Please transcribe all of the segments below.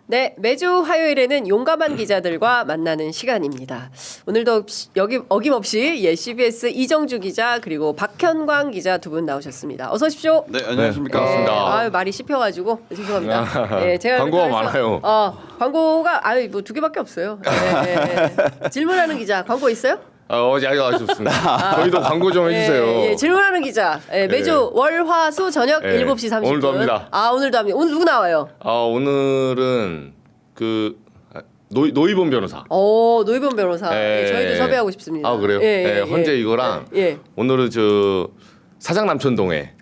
네, 매주 화요일에는 용감한 기자들과 만나는 시간입니다. 오늘도 여기 어김없이 CBS 이정주 기자 그리고 박현광 기자 두 분 나오셨습니다. 어서 오십시오. 네, 안녕하십니까. 반갑습니다. 말이 씹혀가지고 죄송합니다. 네, 제가 광고가 많아요. 광고가 뭐 2개밖에 없어요. 질문하는 기자 광고 있어요? 어제 아쉽습니다. 저희도 광고 좀 해주세요. 질문하는 기자 매주 월, 화, 수 저녁 7시 30분. 오늘도 합니다. 오늘도 합니다. 오늘 누구 나와요? 오늘은 노이본 변호사. 노이본 변호사. 저희도 섭외하고 싶습니다. 그래요? 헌재 이거랑 오늘은 사장 남천동에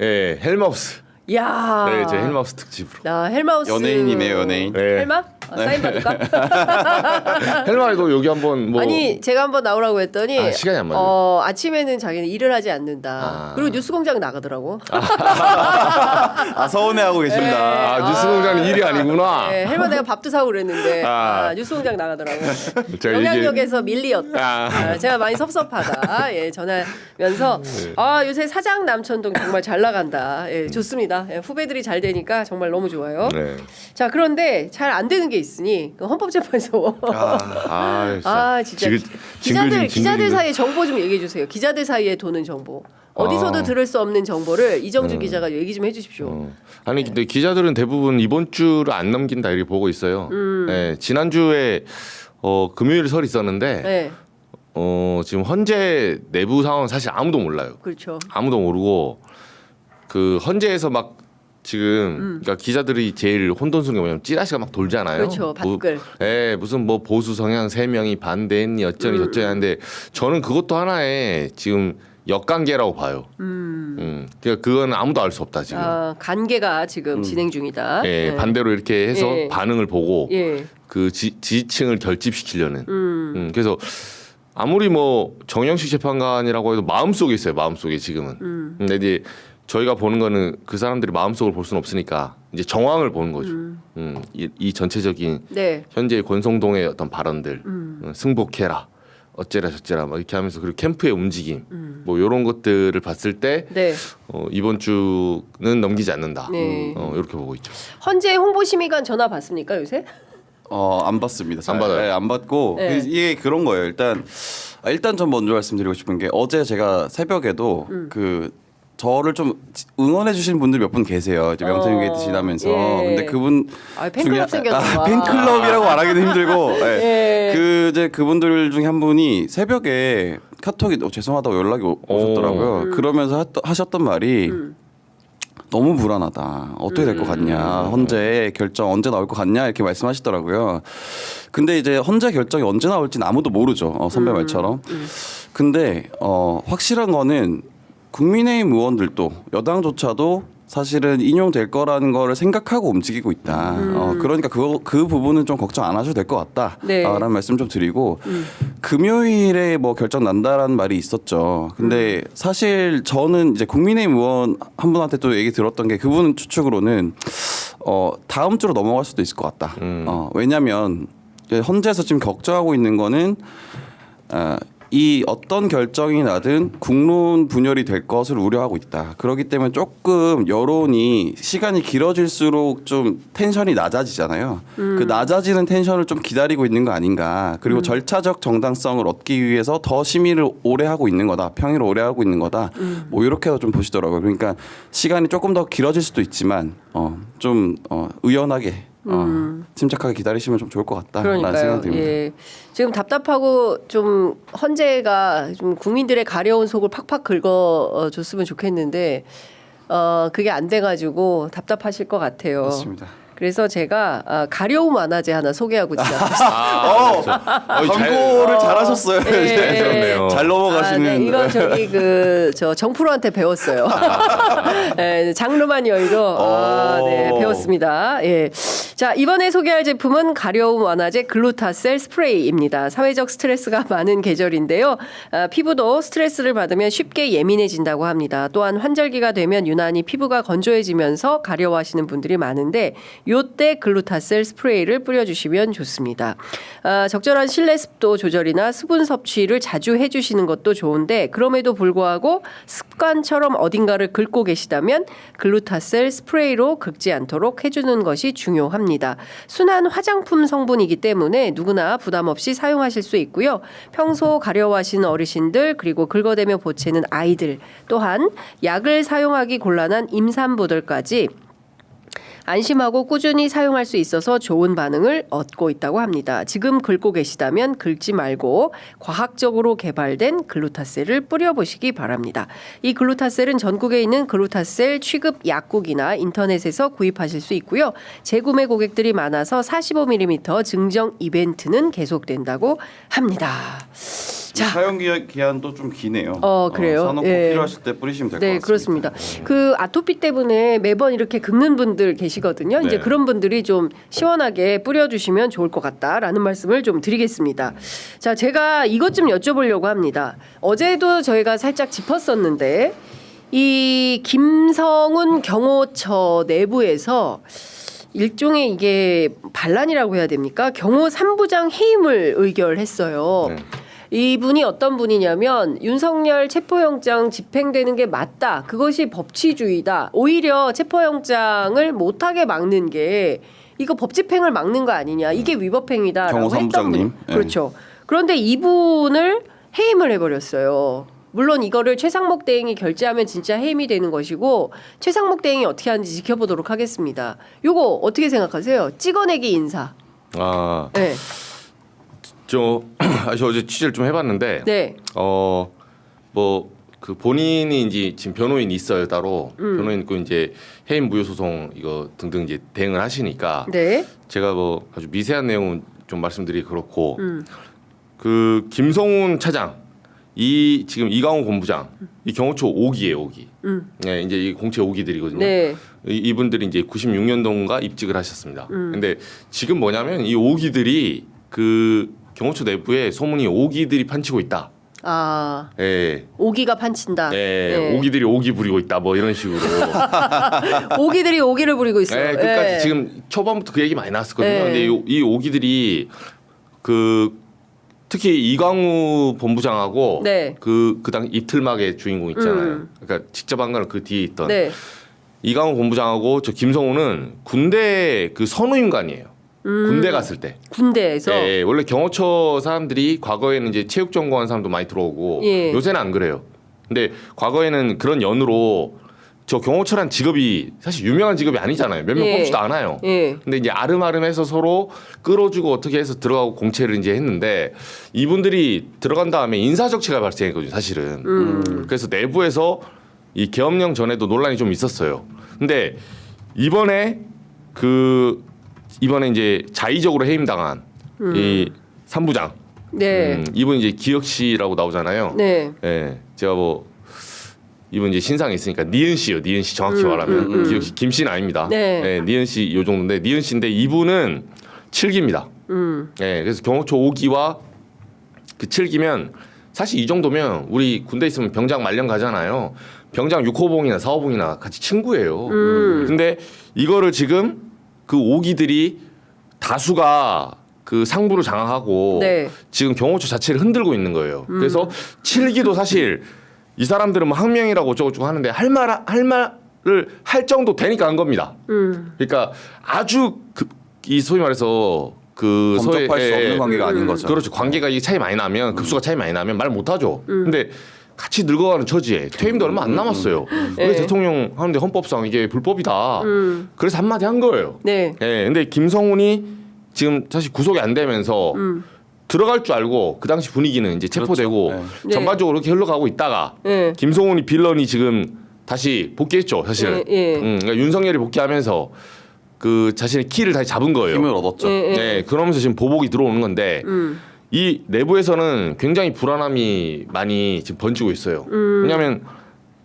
헬마우스. 야. 네, 제 헬마우스 특집으로. 헬마우스. 연예인이네요, 연예인. 네. 헬마? 사인 받을까? 헬마에도 여기 한번 아니 제가 한번 나오라고 했더니 시간이 안 맞아요. 아침에는 자기는 일을 하지 않는다. 그리고 뉴스공장 나가더라고. 서운해하고 계십니다. 뉴스공장은 일이 아니구나. 헬마 내가 밥도 사고 그랬는데 뉴스공장 나가더라고. 영향력에서 밀리었다. 제가 많이 섭섭하다. 전하면서 요새 사장 남천동 정말 잘 나간다. 좋습니다. 후배들이 잘 되니까 정말 너무 좋아요. 네. 자 그런데 잘 안 되는 게 있으니 헌법재판소. 진짜 기자들 사이에 정보 좀 얘기해 주세요. 기자들 사이에 도는 정보. 어디서도 들을 수 없는 정보를 이정주 기자가 얘기 좀 해주십시오. 아니 근데 기자들은 대부분 이번 주를 안 넘긴다 이렇게 보고 있어요. 네, 지난주에 금요일 설 있었는데 지금 헌재 내부 상황은 사실 아무도 몰라요. 그렇죠. 아무도 모르고 그 헌재에서 막 지금 그러니까 기자들이 제일 혼돈스러운 게 뭐냐면 찌라시가 막 돌잖아요. 그렇죠. 밖을. 무슨 뭐 보수 성향 3명이 반대했니 어쩌니 저쩌니 하는데 저는 그것도 하나의 지금 역관계라고 봐요. 그러니까 그건 아무도 알 수 없다 지금. 관계가 지금 진행 중이다. 반대로 이렇게 해서 반응을 보고 그 지지층을 결집시키려는. 그래서 아무리 뭐 정영식 재판관이라고 해도 마음속에 있어요. 마음속에 지금은. 근데 이제 저희가 보는 거는 그 사람들이 마음속을 볼 수는 없으니까 이제 정황을 보는 거죠. 이 전체적인 현재 권성동의 어떤 발언들, 승복해라, 어째라 저째라 막 이렇게 하면서 그리고 캠프의 움직임, 뭐 이런 것들을 봤을 때 이번 주는 넘기지 않는다. 이렇게 보고 있죠. 헌재 홍보심의관 전화 받습니까 요새? 안 받습니다. 안 받아요. 네, 안 받고 이게 그런 거예요. 일단 전 먼저 말씀드리고 싶은 게 어제 제가 새벽에도 저를 좀 응원해 주신 분들 몇 분 계세요. 이제 명태균 게이트 지나면서. 근데 그분 팬클럽 생겼나? 팬클럽이라고 말하기도 힘들고. 이제 그분들 중에 한 분이 새벽에 카톡이 죄송하다고 연락이 오셨더라고요. 그러면서 하셨던 말이 너무 불안하다. 어떻게 될 것 같냐. 헌재 결정 언제 나올 것 같냐 이렇게 말씀하시더라고요. 근데 이제 헌재 결정이 언제 나올지는 아무도 모르죠. 선배 말처럼. 근데 확실한 거는 국민의힘 의원들도 여당조차도 사실은 인용될 거라는 거를 생각하고 움직이고 있다. 그러니까 그 부분은 좀 걱정 안 하셔도 될 것 같다. 라는 말씀 좀 드리고 금요일에 뭐 결정 난다라는 말이 있었죠. 근데 사실 저는 이제 국민의힘 의원 한 분한테 또 얘기 들었던 게 그분 추측으로는 다음 주로 넘어갈 수도 있을 것 같다. 왜냐하면 헌재에서 지금 걱정하고 있는 거는 이 어떤 결정이 나든 국론 분열이 될 것을 우려하고 있다. 그렇기 때문에 조금 여론이 시간이 길어질수록 좀 텐션이 낮아지잖아요. 그 낮아지는 텐션을 좀 기다리고 있는 거 아닌가. 그리고 절차적 정당성을 얻기 위해서 더 심의를 오래 하고 있는 거다. 평일을 오래 하고 있는 거다. 뭐 이렇게도 좀 보시더라고요. 그러니까 시간이 조금 더 길어질 수도 있지만 좀 의연하게 침착하게 기다리시면 좀 좋을 것 같다라는 생각이 듭니다. 지금 답답하고 좀 헌재가 좀 국민들의 가려운 속을 팍팍 긁어줬으면 좋겠는데 그게 안 돼가지고 답답하실 것 같아요. 맞습니다. 그래서 제가 가려움 완화제 하나 소개하고 광고를 잘하셨어요. 잘 넘어가시는. 이건 저 정프로한테 배웠어요. 장르만 열도 배웠습니다. 자 이번에 소개할 제품은 가려움 완화제 글루타셀 스프레이입니다. 사회적 스트레스가 많은 계절인데요. 피부도 스트레스를 받으면 쉽게 예민해진다고 합니다. 또한 환절기가 되면 유난히 피부가 건조해지면서 가려워하시는 분들이 많은데 요때 글루타셀 스프레이를 뿌려주시면 좋습니다. 적절한 실내 습도 조절이나 수분 섭취를 자주 해주시는 것도 좋은데 그럼에도 불구하고 습관처럼 어딘가를 긁고 계시다면 글루타셀 스프레이로 긁지 않도록 해주는 것이 중요합니다. 합니다. 순한 화장품 성분이기 때문에 누구나 부담 없이 사용하실 수 있고요. 평소 가려워하시는 어르신들 그리고 긁어대며 보채는 아이들 또한 약을 사용하기 곤란한 임산부들까지 안심하고 꾸준히 사용할 수 있어서 좋은 반응을 얻고 있다고 합니다. 지금 긁고 계시다면 긁지 말고 과학적으로 개발된 글루타셀을 뿌려보시기 바랍니다. 이 글루타셀은 전국에 있는 글루타셀 취급 약국이나 인터넷에서 구입하실 수 있고요. 재구매 고객들이 많아서 45ml 증정 이벤트는 계속된다고 합니다. 자. 사용 기한도 좀 기네요. 그래요. 사놓고 예. 필요하실 때 뿌리시면 될 것 네, 같습니다. 그렇습니다. 그 아토피 때문에 매번 이렇게 긁는 분들 계시거든요. 이제 네. 그런 분들이 좀 시원하게 뿌려주시면 좋을 것 같다라는 말씀을 좀 드리겠습니다. 자, 제가 이것 좀 여쭤보려고 합니다. 어제도 저희가 살짝 짚었었는데 이 김성훈 경호처 내부에서 일종의 이게 반란이라고 해야 됩니까? 경호 3부장 해임을 의결했어요. 네. 이분이 어떤 분이냐면 윤석열 체포영장 집행되는 게 맞다. 그것이 법치주의다. 오히려 체포영장을 못하게 막는 게 이거 법 집행을 막는 거 아니냐. 이게 위법행위다라고 경호 했던 사무장님. 분. 그렇죠. 그런데 이분을 해임을 해버렸어요. 물론 이거를 최상목 대행이 결재하면 진짜 해임이 되는 것이고 최상목 대행이 어떻게 하는지 지켜보도록 하겠습니다. 요거 어떻게 생각하세요? 찍어내기 인사. 아, 네. 저 어제 취재를 좀 해봤는데, 네. 뭐 그 본인이 이제 지금 변호인이 있어요 따로 변호인 있고 이제 해임 무효 소송 이거 등등 이제 대응을 하시니까 네. 제가 뭐 아주 미세한 내용은 좀 말씀드리기 그렇고 그 김성훈 차장 이 지금 이강호 본부장 이 경호처 5기예요 5기. 네, 이제 이 공채 5기들이거든요. 네. 이분들이 이제 96년도인가 입직을 하셨습니다. 근데 지금 뭐냐면 이 5기들이 그 경호처 내부에 소문이 5기들이 판치고 있다. 아. 예. 오기가 판친다. 네, 5기들이 5기 부리고 있다. 뭐 이런 식으로. 오기들이 오기를 부리고 있어요. 네, 끝까지 예. 지금 초반부터 그 얘기 많이 나왔었거든요. 네. 근데 이 5기들이 그 특히 이광우 본부장하고 네. 그당 이틀막의 주인공 있잖아요. 그러니까 직접 한 거는 그 뒤에 있던 네. 이광우 본부장하고 저 김성우는 군대 그 선후임관이에요. 군대 갔을 때. 군대에서 예, 원래 경호처 사람들이 과거에는 이제 체육 전공한 사람도 많이 들어오고 예. 요새는 안 그래요. 근데 과거에는 그런 연으로 저 경호처란 직업이 사실 유명한 직업이 아니잖아요. 몇 명 예. 뽑지도 않아요. 예. 근데 이제 아름아름해서 서로 끌어주고 어떻게 해서 들어가고 공채를 이제 했는데 이분들이 들어간 다음에 인사적치가 발생했거든요. 사실은. 그래서 내부에서 이 계엄령 전에도 논란이 좀 있었어요. 근데 이번에 이제 자의적으로 해임당한 이 3부장 네. 이분 이제 기혁 씨라고 나오잖아요. 네. 예, 제가 뭐 이분 이제 신상이 있으니까 니은 씨요. 니은 씨 정확히 말하면 기혁 씨, 김 씨는 아닙니다. 네. 예, 니은 씨 요 정도인데 니은 씨인데 이분은 7기입니다. 예, 그래서 경호처 5기와 그 7기면 사실 이 정도면 우리 군대 있으면 병장 말년 가잖아요. 병장 6호봉이나 4호봉이나 같이 친구예요. 근데 이거를 지금 그 5기들이 다수가 그 상부를 장악하고 네. 지금 경호처 자체를 흔들고 있는 거예요. 그래서 7기도 사실 이 사람들은 뭐 항명이라고 어쩌고저쩌고 하는데 할 말을 할 정도 되니까 한 겁니다. 그러니까 아주 이 소위 말해서 그 범접할 수 없는 관계가 아닌 거죠. 그렇죠. 관계가 이게 차이 많이 나면 급수가 차이 많이 나면 말 못하죠. 근데 같이 늙어가는 처지에 퇴임도 얼마 안 남았어요. 왜 네. 대통령 하는데 헌법상 이게 불법이다. 그래서 한마디 한 거예요. 네. 예, 근데 김성훈이 지금 사실 구속이 안 되면서 들어갈 줄 알고 그 당시 분위기는 이제 체포되고 그렇죠. 네. 전반적으로 이렇게 흘러가고 있다가 네. 김성훈이 빌런이 지금 다시 복귀했죠, 사실은. 예. 그러니까 윤석열이 복귀하면서 그 자신의 키를 다시 잡은 거예요. 힘을 얻었죠. 예. 네, 그러면서 지금 보복이 들어오는 건데 이 내부에서는 굉장히 불안함이 많이 지금 번지고 있어요. 왜냐하면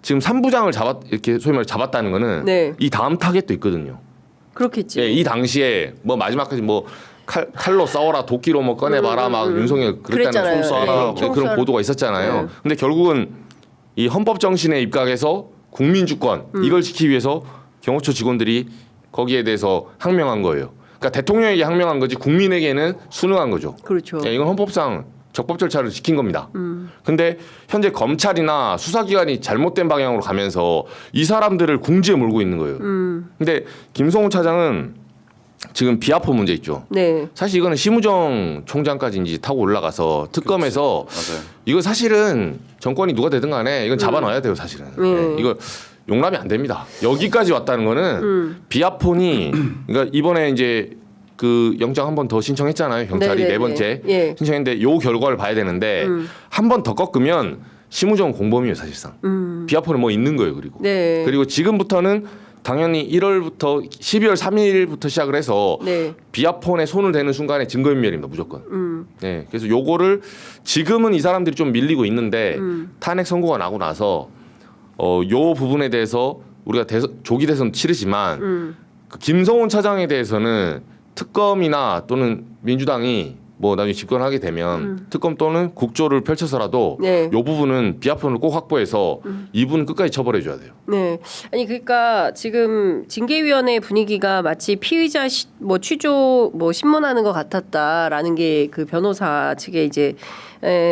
지금 3부장을 이렇게 소위 말해 잡았다는 거는 네. 이 다음 타겟도 있거든요. 그렇겠지. 예, 이 당시에 뭐 마지막까지 뭐 칼로 싸워라, 도끼로 뭐 꺼내봐라, 막 윤석열 그랬잖아요. 그랬다는 총 쏴라. 그런 보도가 있었잖아요. 네. 근데 결국은 이 헌법 정신에 입각해서 국민 주권 이걸 지키기 위해서 경호처 직원들이 거기에 대해서 항명한 거예요. 그러니까 대통령에게 항명한 거지 국민에게는 순응한 거죠. 그렇죠. 예, 이건 헌법상 적법 절차를 지킨 겁니다. 근데 현재 검찰이나 수사기관이 잘못된 방향으로 가면서 이 사람들을 궁지에 몰고 있는 거예요. 근데 김성훈 차장은 지금 비아포 문제 있죠. 네. 사실 이거는 심우정 총장까지 이제 타고 올라가서 특검에서 맞아요. 이거 사실은 정권이 누가 되든 간에 이건 잡아놔야 돼요, 사실은. 네, 이거 용납이 안 됩니다. 여기까지 왔다는 거는 비아폰이 그러니까 이번에 이제 그 영장 한 번 더 신청했잖아요. 경찰이 네네네. 네 번째 예. 신청했는데 요 결과를 봐야 되는데 한 번 더 꺾으면 심우정 공범이에요, 사실상. 비아폰에 뭐 있는 거예요, 그리고. 네. 그리고 지금부터는 당연히 1월부터 12월 3일부터 시작을 해서 네. 비아폰에 손을 대는 순간에 증거인멸입니다, 무조건. 네, 그래서 요거를 지금은 이 사람들이 좀 밀리고 있는데 탄핵 선고가 나고 나서 요 부분에 대해서 우리가 조기 대선 치르지만 그 김성훈 차장에 대해서는 특검이나 또는 민주당이 뭐 나중에 집권하게 되면 특검 또는 국조를 펼쳐서라도 네. 요 부분은 비아폰을 꼭 확보해서 이분은 끝까지 처벌해 줘야 돼요. 네. 아니 그러니까 지금 징계위원회 분위기가 마치 피의자 뭐 취조 뭐 신문하는 것 같았다라는 게 그 변호사 측의 이제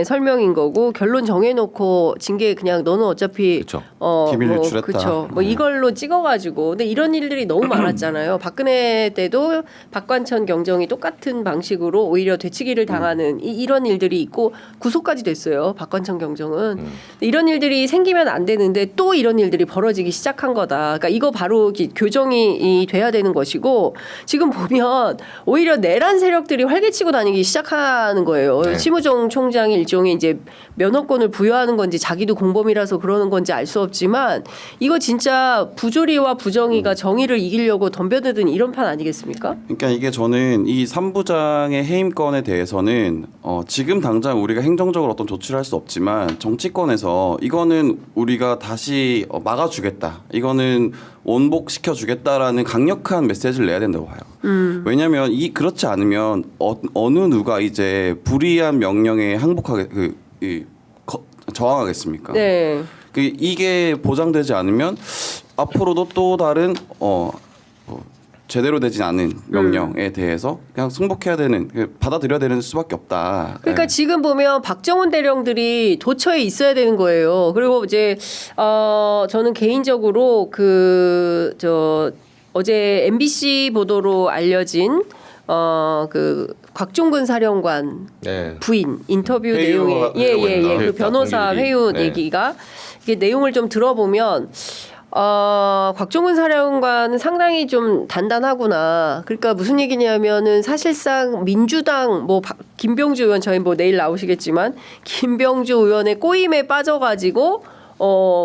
설명인 거고 결론 정해놓고 징계 그냥 너는 어차피 그쵸. 기밀 뭐, 유출했다. 그쵸. 뭐 이걸로 찍어가지고 근데 이런 일들이 너무 많았잖아요. 박근혜 때도 박관천 경정이 똑같은 방식으로 오히려 되치기를 당하는 이런 일들이 있고 구속까지 됐어요. 박관천 경정은 이런 일들이 생기면 안 되는데 또 이런 일들이 벌어지기 시작한 거다. 그러니까 이거 바로 교정이 돼야 되는 것이고 지금 보면 오히려 내란 세력들이 활개치고 다니기 시작하는 거예요. 네. 심우정 총장이 일종의 이제 면허권을 부여하는 건지 자기도 공범이라서 그러는 건지 알 수 없지만 이거 진짜 부조리와 부정의가 정의를 이기려고 덤벼드는 이런 판 아니겠습니까? 그러니까 이게 저는 이 3부장의 해임권에 대해서는 지금 당장 우리가 행정적으로 어떤 조치를 할 수 없지만 정치권에서 이거는 우리가 다시 막아주겠다. 이거는 원복시켜주겠다라는 강력한 메시지를 내야 된다고 봐요. 왜냐하면 그렇지 않으면 어느 누가 이제 불이한 명령에 항복하게 저항하겠습니까? 네. 이게 보장되지 않으면 앞으로도 또 다른 제대로 되지 않은 명령에 대해서 그냥 승복해야 되는 받아들여야 되는 수밖에 없다. 그러니까 네. 지금 보면 박정훈 대령들이 도처에 있어야 되는 거예요. 그리고 이제 저는 개인적으로 어제 MBC 보도로 알려진 그 곽종근 사령관 네. 부인 인터뷰 회유 내용에 했나? 그 변호사 동기들이. 회유 네. 얘기가 이게 내용을 좀 들어보면 곽종근 사령관은 상당히 좀 단단하구나. 그러니까 무슨 얘기냐면은 사실상 민주당 김병주 의원 저희 뭐 내일 나오시겠지만 김병주 의원의 꼬임에 빠져가지고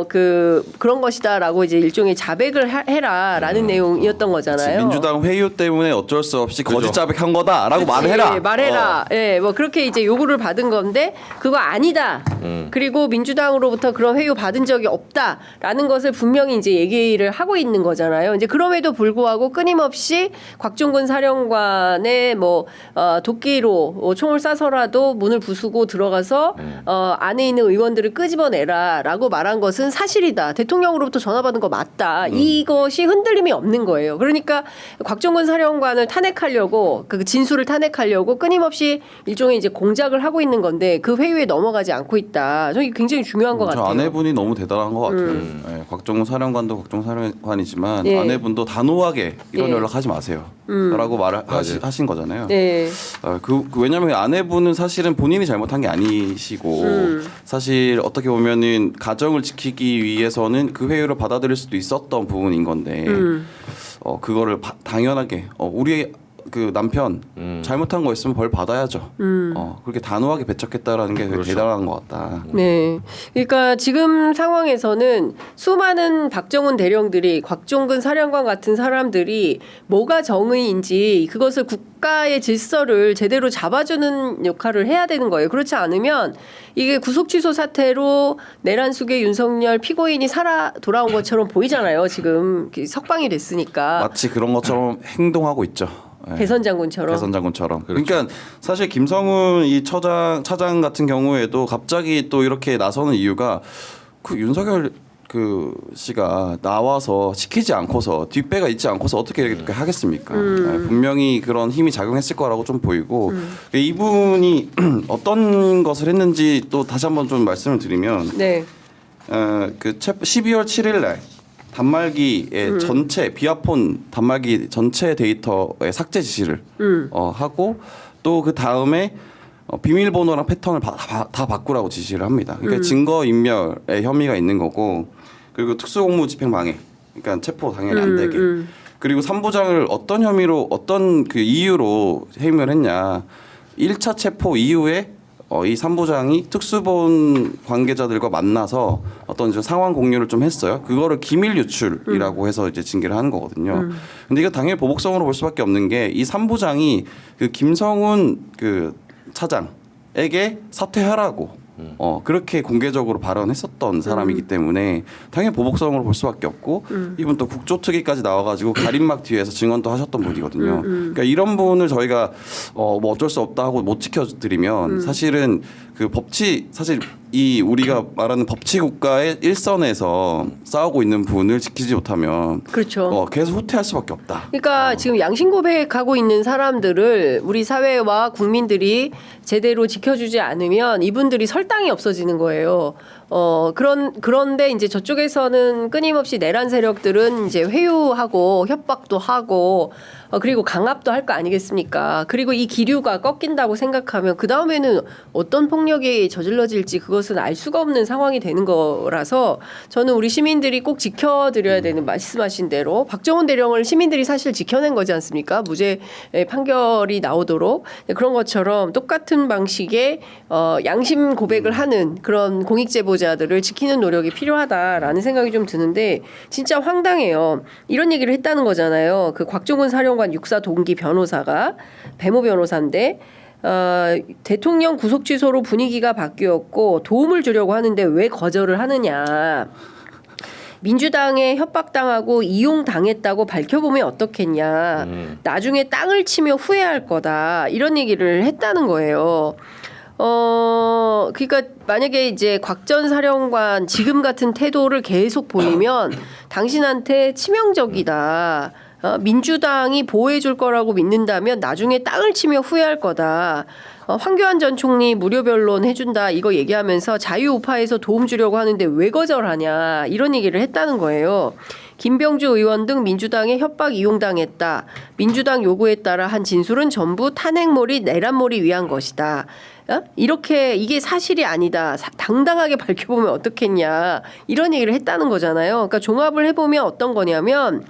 그런 것이다라고 이제 일종의 자백을 해라라는 내용이었던 거잖아요. 민주당 회유 때문에 어쩔 수 없이 그죠. 거짓 자백한 거다라고 그치, 말해라. 말해라. 예, 뭐 그렇게 이제 요구를 받은 건데 그거 아니다. 그리고 민주당으로부터 그런 회유 받은 적이 없다라는 것을 분명히 이제 얘기를 하고 있는 거잖아요. 이제 그럼에도 불구하고 끊임없이 곽종근 사령관의 도끼로 총을 쏴서라도 문을 부수고 들어가서 안에 있는 의원들을 끄집어내라라고 말한 것은 사실이다. 대통령으로부터 전화 받은 거 맞다. 이것이 흔들림이 없는 거예요. 그러니까 곽종근 사령관을 탄핵하려고 그 진술을 탄핵하려고 끊임없이 일종의 이제 공작을 하고 있는 건데 그 회유에 넘어가지 않고 있다. 저는 이게 굉장히 중요한 것 저 같아요. 아내분이 너무 대단한 것 같아요. 네, 곽종훈 사령관도 곽종훈 사령관이지만 예. 아내분도 단호하게 이런 예. 연락하지 마세요. 라고 말을 하신 거잖아요. 네. 왜냐하면 아내분은 사실은 본인이 잘못한 게 아니시고 사실 어떻게 보면은 가정을 지키기 위해서는 그 회유를 받아들일 수도 있었던 부분인 건데 그거를 당연하게 우리 그 남편 잘못한 거 있으면 벌 받아야죠. 그렇게 단호하게 배척했다라는 게 되게 대단한 것 같다. 네. 그러니까 지금 상황에서는 수많은 박정훈 대령들이 곽종근 사령관 같은 사람들이 뭐가 정의인지 그것을 국가의 질서를 제대로 잡아주는 역할을 해야 되는 거예요. 그렇지 않으면 이게 구속 취소 사태로 내란 속에 윤석열 피고인이 살아 돌아온 것처럼 보이잖아요. 지금 석방이 됐으니까. 마치 그런 것처럼 행동하고 있죠. 네. 대선 장군처럼. 대선 장군처럼. 그러니까 사실 김성훈 이 차장 같은 경우에도 갑자기 또 이렇게 나서는 이유가 그 윤석열 그 씨가 나와서 시키지 않고서 뒷배가 있지 않고서 어떻게 이렇게 하겠습니까? 네, 분명히 그런 힘이 작용했을 거라고 좀 보이고 이분이 어떤 것을 했는지 또 다시 한번 좀 말씀을 드리면 네. 그 12월 7일 날 단말기의 전체 비아폰 단말기 전체 데이터의 삭제 지시를 하고 또 그 다음에 비밀번호랑 패턴을 다 바꾸라고 지시를 합니다. 그러니까 증거 인멸의 혐의가 있는 거고 그리고 특수공무집행 방해, 그러니까 체포 당연히 안 되게. 그리고 3부장을 어떤 혐의로 어떤 그 이유로 해임을 했냐? 1차 체포 이후에 이 3부장이 특수본 관계자들과 만나서 어떤 이제 상황 공유를 좀 했어요. 그거를 기밀 유출이라고 해서 이제 징계를 하는 거거든요. 근데 이거 당연히 보복성으로 볼 수밖에 없는 게 이 3부장이 그 김성훈 그 차장에게 사퇴하라고 그렇게 공개적으로 발언했었던 사람이기 때문에 당연히 보복성으로 볼 수밖에 없고 이분 또 국조특위까지 나와가지고 가림막 뒤에서 증언도 하셨던 분이거든요. 그러니까 이런 분을 저희가 뭐 어쩔 수 없다 하고 못 지켜드리면 사실은 그 사실 이 우리가 말하는 법치 국가의 일선에서 싸우고 있는 분을 지키지 못하면 그렇죠. 계속 후퇴할 수밖에 없다. 그러니까 지금 양심 고백하고 있는 사람들을 우리 사회와 국민들이 제대로 지켜주지 않으면 이분들이 설당이 없어지는 거예요. 그런데 이제 저쪽에서는 끊임없이 내란 세력들은 이제 회유하고 협박도 하고 그리고 강압도 할 거 아니겠습니까? 그리고 이 기류가 꺾인다고 생각하면 그 다음에는 어떤 폭력이 저질러질지 그것은 알 수가 없는 상황이 되는 거라서 저는 우리 시민들이 꼭 지켜드려야 되는 말씀하신 대로 박정훈 대령을 시민들이 사실 지켜낸 거지 않습니까? 무죄 판결이 나오도록 그런 것처럼 똑같은 방식의 양심 고백을 하는 그런 공익제보자들을 지키는 노력이 필요하다라는 생각이 좀 드는데 진짜 황당해요. 이런 얘기를 했다는 거잖아요. 그 곽종훈 사령관 육사 동기 변호사가 배모 변호사인데 대통령 구속 취소로 분위기가 바뀌었고 도움을 주려고 하는데 왜 거절을 하느냐. 민주당에 협박당하고 이용당했다고 밝혀보면 어떻겠냐. 나중에 땅을 치며 후회할 거다. 이런 얘기를 했다는 거예요. 그러니까 만약에 이제 곽 전 사령관 지금 같은 태도를 계속 보이면 당신한테 치명적이다. 민주당이 보호해 줄 거라고 믿는다면 나중에 땅을 치며 후회할 거다. 황교안 전 총리 무료 변론 해준다 이거 얘기하면서 자유우파에서 도움 주려고 하는데 왜 거절하냐 이런 얘기를 했다는 거예요. 김병주 의원 등 민주당에 협박 이용당했다. 민주당 요구에 따라 한 진술은 전부 탄핵몰이 내란몰이 위한 것이다. 이렇게 이게 사실이 아니다. 당당하게 밝혀보면 어떻겠냐. 이런 얘기를 했다는 거잖아요. 그러니까 종합을 해보면 어떤 거냐면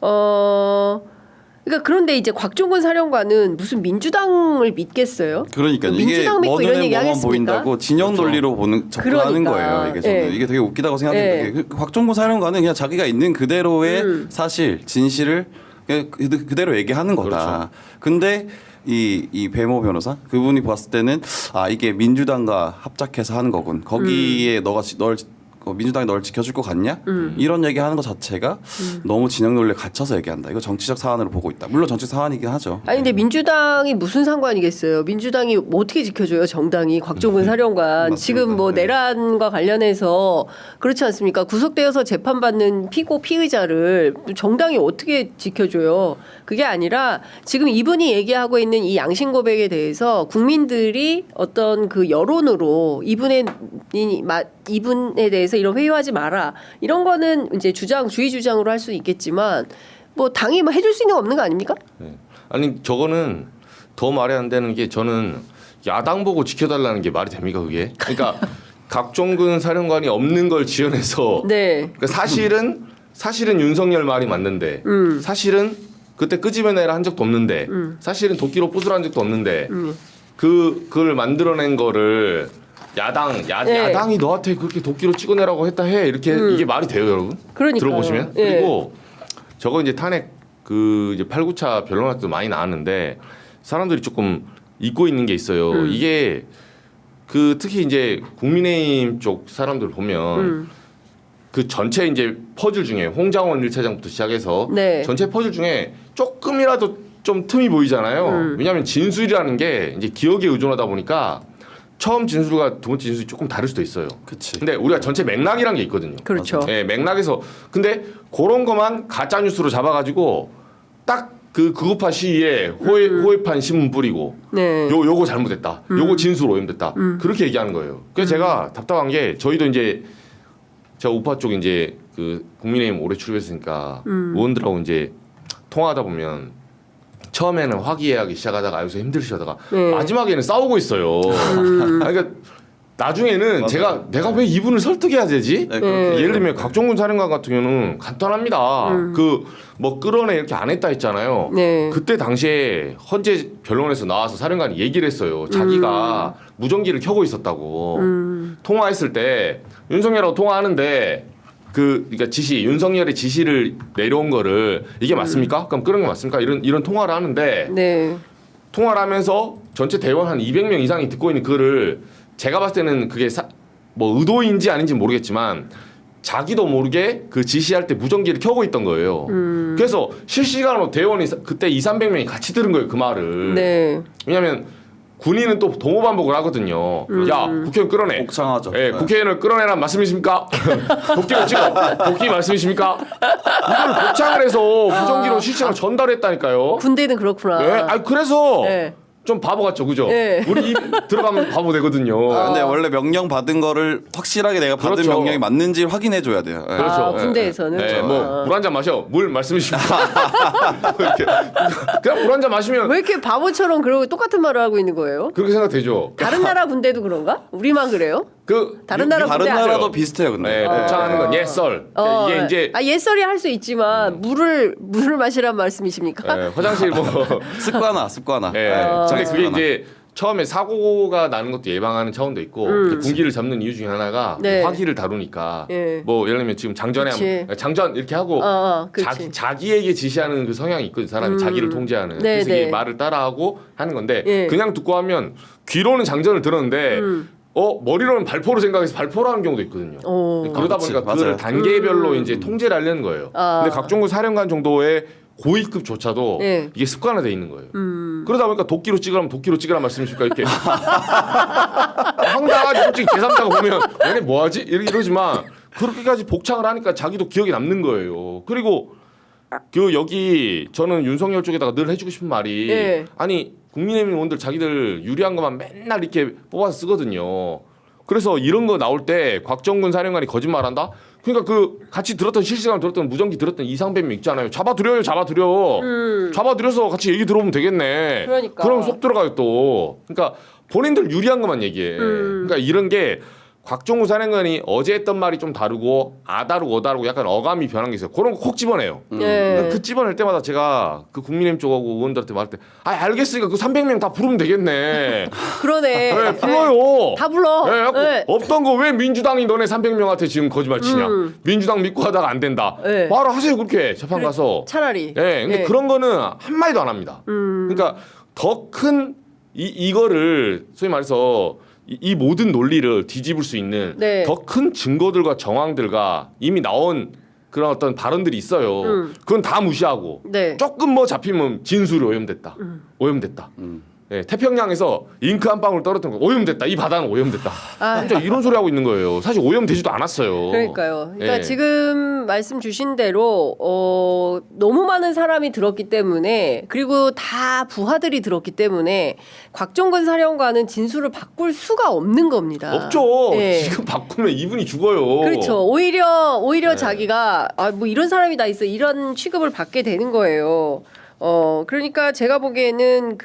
그러니까 그런데 이제 곽종근 사령관은 무슨 민주당을 믿겠어요? 그러니까 민주당 믿고 이런 얘기 하겠습니까? 보인다고 진영 논리로 접근하는 그러니까. 거예요. 이게 저는 이게 되게 웃기다고 생각했는데 게 곽종근 사령관은 그냥 자기가 있는 그대로의 사실 진실을 그냥 그대로 얘기하는 거다. 그렇죠. 근데 이 배모 변호사 그분이 봤을 때는 이게 민주당과 합작해서 하는 거군. 거기에 민주당이 널 지켜줄 것 같냐? 이런 얘기하는 것 자체가 너무 진영 논리에 갇혀서 얘기한다. 이거 정치적 사안으로 보고 있다. 물론 정치적 사안이긴 하죠. 아니 근데 민주당이 무슨 상관이겠어요? 민주당이 뭐 어떻게 지켜줘요? 정당이 곽종근 사령관 지금 뭐 내란과 관련해서 그렇지 않습니까? 구속되어서 재판받는 피의자를 정당이 어떻게 지켜줘요? 그게 아니라 지금 이분이 얘기하고 있는 이 양심 고백에 대해서 국민들이 어떤 그 여론으로 이분에 대해서 이런 회유하지 마라 이런 거는 이제 주의 주장으로 할 수 있겠지만 뭐 당이 뭐 해줄 수 있는 거 없는 거 아닙니까? 네. 아니 저거는 더 말이 안 되는 게 저는 야당 보고 지켜달라는 게 말이 됩니까 그게? 그러니까 곽종근 사령관이 없는 걸 지어내서 네. 그러니까 사실은 윤석열 말이 맞는데 사실은 그때 끄집어내라 한 적도 없는데 사실은 도끼로 부술한 적도 없는데 그걸 만들어낸 거를 야당이 너한테 그렇게 도끼로 찍어내라고 했다 해 이렇게 이게 말이 돼요 여러분? 그러니까요. 들어보시면 그리고 저거 이제 탄핵 그 이제 8, 9차 변론할 때도 많이 나왔는데 사람들이 조금 잊고 있는 게 있어요. 이게 그 특히 이제 국민의힘 쪽 사람들 보면 그 전체 이제 퍼즐 중에 홍장원 1차장부터 시작해서 전체 퍼즐 중에 조금이라도 좀 틈이 보이잖아요. 왜냐하면 진술이라는 게 이제 기억에 의존하다 보니까 처음 진술과 두 번째 진술이 조금 다를 수도 있어요. 그치. 근데 우리가 전체 맥락이란 게 있거든요. 그렇죠. 네, 맥락에서 근데 그런 것만 가짜 뉴스로 잡아가지고 딱 그 극우파 시위에 호의판 신문 뿌리고 요거 잘못됐다. 요거 진술 오염됐다. 그렇게 얘기하는 거예요. 그래서 제가 답답한 게 저희도 이제 제가 우파 쪽 이제 그 국민의힘 오래 출입했으니까 의원들하고 이제 통화하다 보면 처음에는 화기애애하기 시작하다가 요새 힘들시다가 마지막에는 싸우고 있어요. 그러니까 나중에는 맞아요. 내가 왜 이분을 설득해야 되지? 네, 그렇게 예를 들면 각종군 사령관 같은 경우는 간단합니다. 그 뭐 끌어내 이렇게 안 했다 했잖아요. 네. 그때 당시에 헌재 변론에서 나와서 사령관이 얘기를 했어요. 자기가 무전기를 켜고 있었다고. 통화했을 때 윤석열하고 통화하는데 그러니까 윤석열의 지시를 내려온 거를 이게 맞습니까? 그럼 그런 게 맞습니까? 이런 통화를 하는데 네. 통화를 하면서 전체 대원 한 200명 이상이 듣고 있는 그거를 제가 봤을 때는 그게 뭐 의도인지 아닌지 모르겠지만 자기도 모르게 그 지시할 때 무전기를 켜고 있던 거예요. 그래서 실시간으로 대원이 그때 200~300명이 같이 들은 거예요. 그 말을. 네. 왜냐하면 군인은 또 동호 반복을 하거든요. 야 국회의원 끌어내. 복창하죠. 예, 국회의원을 끌어내란 말씀이십니까? 도끼를 찍어. 도끼 말씀이십니까? 이걸 복창을 해서 무전기로 실시간 전달했다니까요. 군대는 그렇구나. 예, 그래서 네. 좀 바보 같죠, 그죠? 네. 우리 입 들어가면 바보 되거든요. 근데 원래 명령 받은 거를 확실하게 내가 받은 그렇죠. 명령이 맞는지 확인해 줘야 돼요. 예. 그렇죠. 예, 군대에서는. 예, 뭐 물 한 잔 마셔. 물 말씀이십니까? 이렇게. 그냥 물 한 잔 마시면 왜 이렇게 바보처럼 그러고 똑같은 말을 하고 있는 거예요? 그렇게 생각되죠. 다른 나라 군대도 그런가? 우리만 그래요? 다른 나라 다른 군대 나라도 비슷해요, 근데. 네, 복창하는 건 예썰. 이게 이제 옛설이 할 수 있지만 물을 마시란 말씀이십니까? 예, 화장실 뭐 습관화. 예. 근데 그게 이제 처음에 사고가 나는 것도 예방하는 차원도 있고 군기를 잡는 이유 중에 하나가 네. 화기를 다루니까 예. 뭐 예를 들면 지금 장전에 그치. 장전 이렇게 하고 그치. 자기에게 지시하는 그 성향이 있거든. 사람이 자기를 통제하는. 네, 그래서 네. 이게 말을 따라하고 하는 건데 예. 그냥 듣고 하면 귀로는 장전을 들었는데 머리로는 발포로 생각해서 발포를 하는 경우도 있거든요. 그러다 그렇지, 보니까 그거를 맞아요. 단계별로 이제 통제를 하려는 거예요. 근데 각종군 사령관 정도의 고위급조차도 네. 이게 습관화돼 있는 거예요. 그러다 보니까 도끼로 찍으라면 도끼로 찍으란 말씀이십니까? 이렇게 황당하지. 솔직히 제3자가 보면 얘네 뭐하지? 이러지만 그렇게까지 복창을 하니까 자기도 기억에 남는 거예요. 그리고 여기 저는 윤석열 쪽에다가 늘 해주고 싶은 말이 네. 아니 국민의힘 의원들 자기들 유리한 것만 맨날 이렇게 뽑아서 쓰거든요. 그래서 이런 거 나올 때 곽정근 사령관이 거짓말한다? 그러니까 그 같이 들었던 실시간 들었던 무전기 들었던 200~300명 있잖아요. 잡아들여요. 잡아들여서 같이 얘기 들어보면 되겠네. 그러니까. 그럼 속 들어가요 또. 그러니까 본인들 유리한 것만 얘기해. 그러니까 이런 게 곽종우 사령관이 어제 했던 말이 좀 다르고 어다르고 약간 어감이 변한 게 있어요. 그런 거 콕 집어내요. 그러니까 그 집어낼 때마다 제가 그 국민의힘 쪽하고 의원들한테 말할 때 알겠으니까 그 300명 다 부르면 되겠네. 그러네. 네, 불러요. 다 불러. 네, 없던 거 왜 민주당이 너네 300명한테 지금 거짓말 치냐. 민주당 믿고 하다가 안 된다. 네. 말을 하세요 그렇게 재판 가서. 차라리. 네, 근데 그런 거는 한마디도 안 합니다. 그러니까 더 큰 이거를 소위 말해서 이 모든 논리를 뒤집을 수 있는 네. 더 큰 증거들과 정황들과 이미 나온 그런 어떤 발언들이 있어요. 그건 다 무시하고 네. 조금 뭐 잡히면 진술이 오염됐다. 오염됐다. 네, 태평양에서 잉크 한 방울 떨어뜨린 거 오염됐다. 이 바다는 오염됐다. 진짜 이런 소리 하고 있는 거예요. 사실 오염되지도 않았어요. 그러니까요. 그러니까 네. 지금 말씀 주신 대로 너무 많은 사람이 들었기 때문에 그리고 다 부하들이 들었기 때문에 곽종근 사령관은 진술을 바꿀 수가 없는 겁니다. 없죠. 네. 지금 바꾸면 이분이 죽어요. 그렇죠. 오히려 네. 자기가 뭐 이런 사람이 다 있어 이런 취급을 받게 되는 거예요. 그러니까 제가 보기에는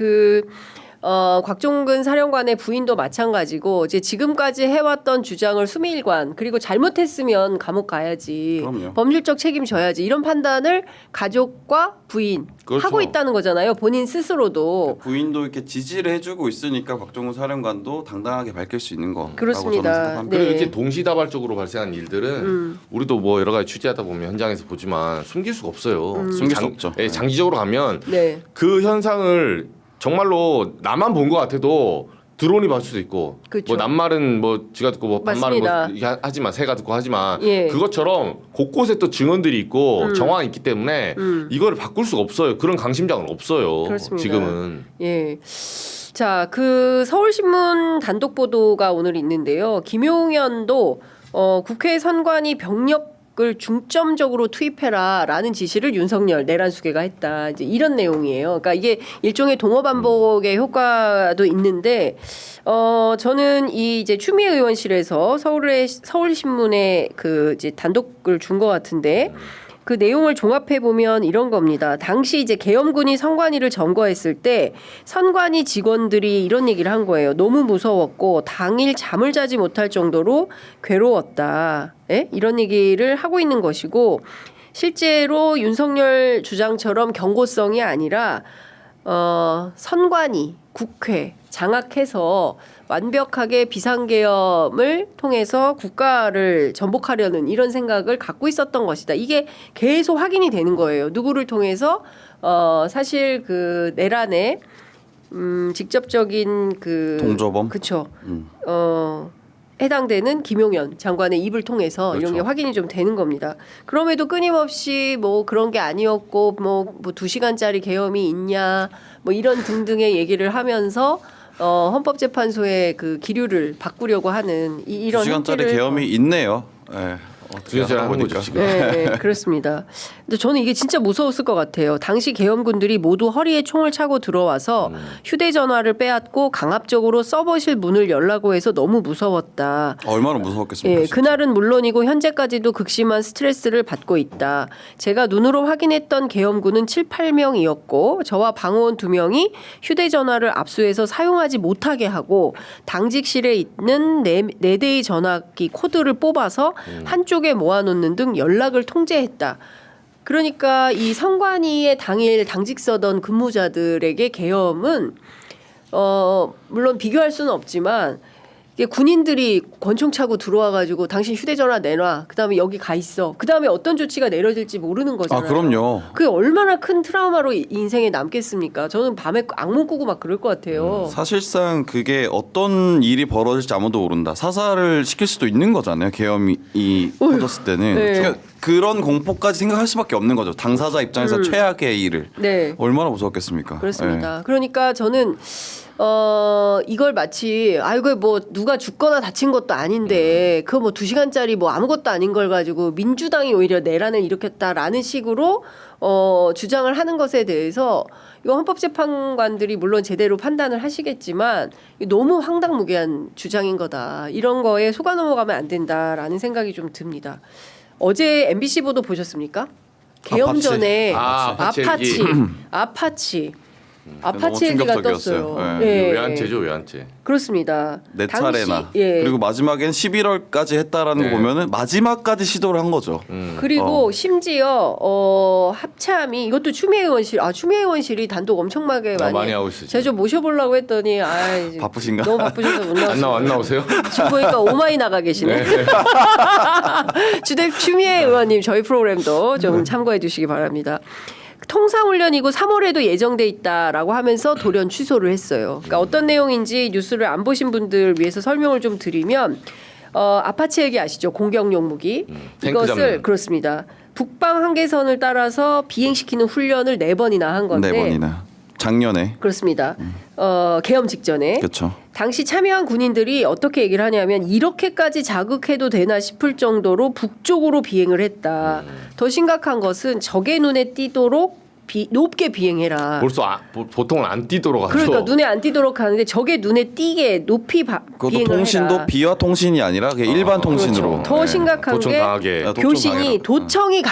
곽종근 사령관의 부인도 마찬가지고 이제 지금까지 해왔던 주장을 수미일관 그리고 잘못했으면 감옥 가야지 그럼요. 법률적 책임 져야지 이런 판단을 가족과 부인 그렇죠. 하고 있다는 거잖아요. 본인 스스로도. 부인도 이렇게 지지를 해주고 있으니까 곽정우 사령관도 당당하게 밝힐 수 있는 거. 그렇습니다. 그리고 네. 이렇게 동시다발적으로 발생한 일들은 우리도 뭐 여러 가지 취재하다 보면 현장에서 보지만 숨길 수가 없어요. 숨길 수 없죠. 예, 장기적으로 가면 네. 그 현상을 정말로 나만 본 것 같아도 드론이 봤을 수도 있고 그쵸. 뭐 남말은 뭐 지가 듣고 뭐 반말은 맞습니다. 뭐 이게 하지만 새가 듣고 하지만 예. 그것처럼 곳곳에 또 증언들이 있고 정황이 있기 때문에 이거를 바꿀 수가 없어요. 그런 강심장은 없어요. 그렇습니다. 지금은. 예. 자, 서울신문 단독 보도가 오늘 있는데요. 김용현도 국회 선관위 병력 을 중점적으로 투입해라라는 지시를 윤석열 내란수계가 했다. 이제 이런 내용이에요. 그러니까 이게 일종의 동어 반복의 효과도 있는데 저는 이 이제 추미애 의원실에서 서울신문에 그 이제 단독을 준 것 같은데 그 내용을 종합해 보면 이런 겁니다. 당시 이제 계엄군이 선관위를 점거했을 때 선관위 직원들이 이런 얘기를 한 거예요. 너무 무서웠고 당일 잠을 자지 못할 정도로 괴로웠다. 예? 이런 얘기를 하고 있는 것이고 실제로 윤석열 주장처럼 경고성이 아니라 선관위, 국회 장악해서 완벽하게 비상계엄을 통해서 국가를 전복하려는 이런 생각을 갖고 있었던 것이다. 이게 계속 확인이 되는 거예요. 누구를 통해서 사실 그 내란의 직접적인 그 동조범? 그렇죠. 해당되는 김용현 장관의 입을 통해서 그렇죠. 이런 게 확인이 좀 되는 겁니다. 그럼에도 끊임없이 뭐 그런 게 아니었고 뭐 2시간짜리 계엄이 있냐 뭐 이런 등등의 얘기를 하면서 헌법재판소의 그 기류를 바꾸려고 하는 이런 2시간짜리 계엄이 있네요. 네. 두시간 하는 거죠 지금. 네, 그렇습니다. 근데 저는 이게 진짜 무서웠을 것 같아요. 당시 계엄군들이 모두 허리에 총을 차고 들어와서 휴대전화를 빼앗고 강압적으로 서버실 문을 열라고 해서 너무 무서웠다. 얼마나 무서웠겠습니까? 예, 그날은 물론이고 현재까지도 극심한 스트레스를 받고 있다. 제가 눈으로 확인했던 계엄군은 7, 8명이었고 저와 방호원 2명이 휴대전화를 압수해서 사용하지 못하게 하고 당직실에 있는 4대의 전화기 코드를 뽑아서 한쪽에 모아놓는 등 연락을 통제했다. 그러니까 이 선관위에 당일 당직 서던 근무자들에게 계엄은 물론 비교할 수는 없지만 이게 군인들이 권총 차고 들어와가지고 당신 휴대전화 내놔. 그다음에 여기 가 있어. 그다음에 어떤 조치가 내려질지 모르는 거잖아요. 아 그럼요. 그게 얼마나 큰 트라우마로 인생에 남겠습니까? 저는 밤에 악몽 꾸고 막 그럴 것 같아요. 사실상 그게 어떤 일이 벌어질지 아무도 모른다. 사살을 시킬 수도 있는 거잖아요. 계엄이 터졌을 때는. 네. 그러니까 그런 공포까지 생각할 수밖에 없는 거죠. 당사자 입장에서 최악의 일을. 네. 얼마나 무서웠겠습니까? 그렇습니다. 그러니까 저는 이걸 마치 이거 뭐 누가 죽거나 다친 것도 아닌데 그거 뭐 2시간짜리 뭐 아무것도 아닌 걸 가지고 민주당이 오히려 내란을 일으켰다라는 식으로 주장을 하는 것에 대해서 이거 헌법재판관들이 물론 제대로 판단을 하시겠지만 너무 황당무계한 주장인 거다. 이런 거에 속아 넘어가면 안 된다라는 생각이 좀 듭니다. 어제 MBC 보도 보셨습니까? 계엄 전에 아파치 얘기가 충격적이었어요. 떴어요. 네. 외환죄죠 외환죄. 그렇습니다. 네 당시, 차례나. 예. 그리고 마지막엔 11월까지 했다라는 네. 거 보면은 마지막까지 시도를 한 거죠. 그리고 심지어 합참이 이것도 추미애 의원실이 단독 엄청나게 많이 하고 있어요. 제가 좀 모셔보려고 했더니 바쁘신가? 너무 바쁘셔서 못 나왔어요. 안 나오세요? 지금 보니까 오마이 나가 계시네. 주대 추미애 의원님 저희 프로그램도 좀 참고해 주시기 바랍니다. 통상훈련이고 3월에도 예정돼 있다라고 하면서 돌연 취소를 했어요. 그러니까 어떤 내용인지 뉴스를 안 보신 분들 위해서 설명을 좀 드리면 아파치 헬기 아시죠? 공격용 무기. 탱크 이것을 잡는. 그렇습니다. 북방 한계선을 따라서 비행시키는 훈련을 4번이나 한 건데 4번이나. 작년에. 그렇습니다. 계엄 직전에 그렇죠. 당시 참여한 군인들이 어떻게 얘기를 하냐면 이렇게까지 자극해도 되나 싶을 정도로 북쪽으로 비행을 했다. 더 심각한 것은 적의 눈에 띄도록 높게 비행해라. 벌써 보통은 안 뛰도록 하죠. 그러니까 눈에 안 띄도록 하는데 적의 눈에 띄게 높이 그것도 비행을 통신도 해라. 비와 통신이 아니라 그냥 일반 통신으로. 더 네. 심각한 도청 게 강하게. 교신이 도청이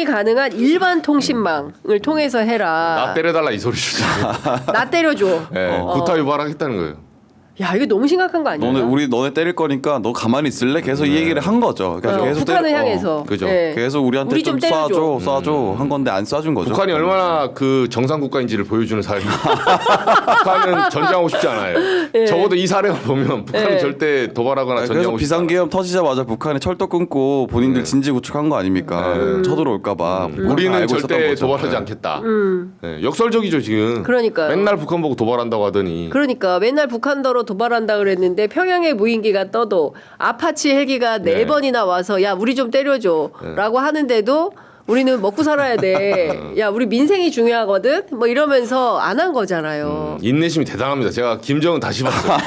가능한 일반 통신망을 통해서 해라. 나 때려달라 이 소리죠. 나 때려줘. 네, 구타 유발하겠다는 거예요. 야 이거 너무 심각한 거 아니야? 너네 때릴 거니까 너 가만히 있을래? 계속 이 얘기를 한 거죠. 그러니까 계속 북한을 향해서. 그죠. 네. 계속 우리한테 우리 좀 쏴줘 한 건데 안 쏴준 거죠. 북한이 얼마나 그 정상 국가인지를 보여주는 사례입니다. 북한은 전쟁하고 싶지 않아요. 적어도 이 사례를 보면 북한은 절대 도발하거나 그래서 전쟁하고 싶지 않아요. 비상계엄 터지자마자 북한이 철도 끊고 본인들 진지구축한 거 아닙니까? 쳐들어올까봐. 우리는 절대 도발하지 않겠다. 네, 역설적이죠 지금. 그러니까요. 맨날 북한 보고 도발한다고 하더니. 그러니까 맨날 북한더러 도발한다 그랬는데 평양에 무인기가 떠도 아파치 헬기가 4번이나 와서 야 우리 좀 때려줘라고 하는데도 우리는 먹고 살아야 돼. 야, 우리 민생이 중요하거든. 뭐 이러면서 안 한 거잖아요. 인내심이 대단합니다. 제가 김정은 다시 봤어요.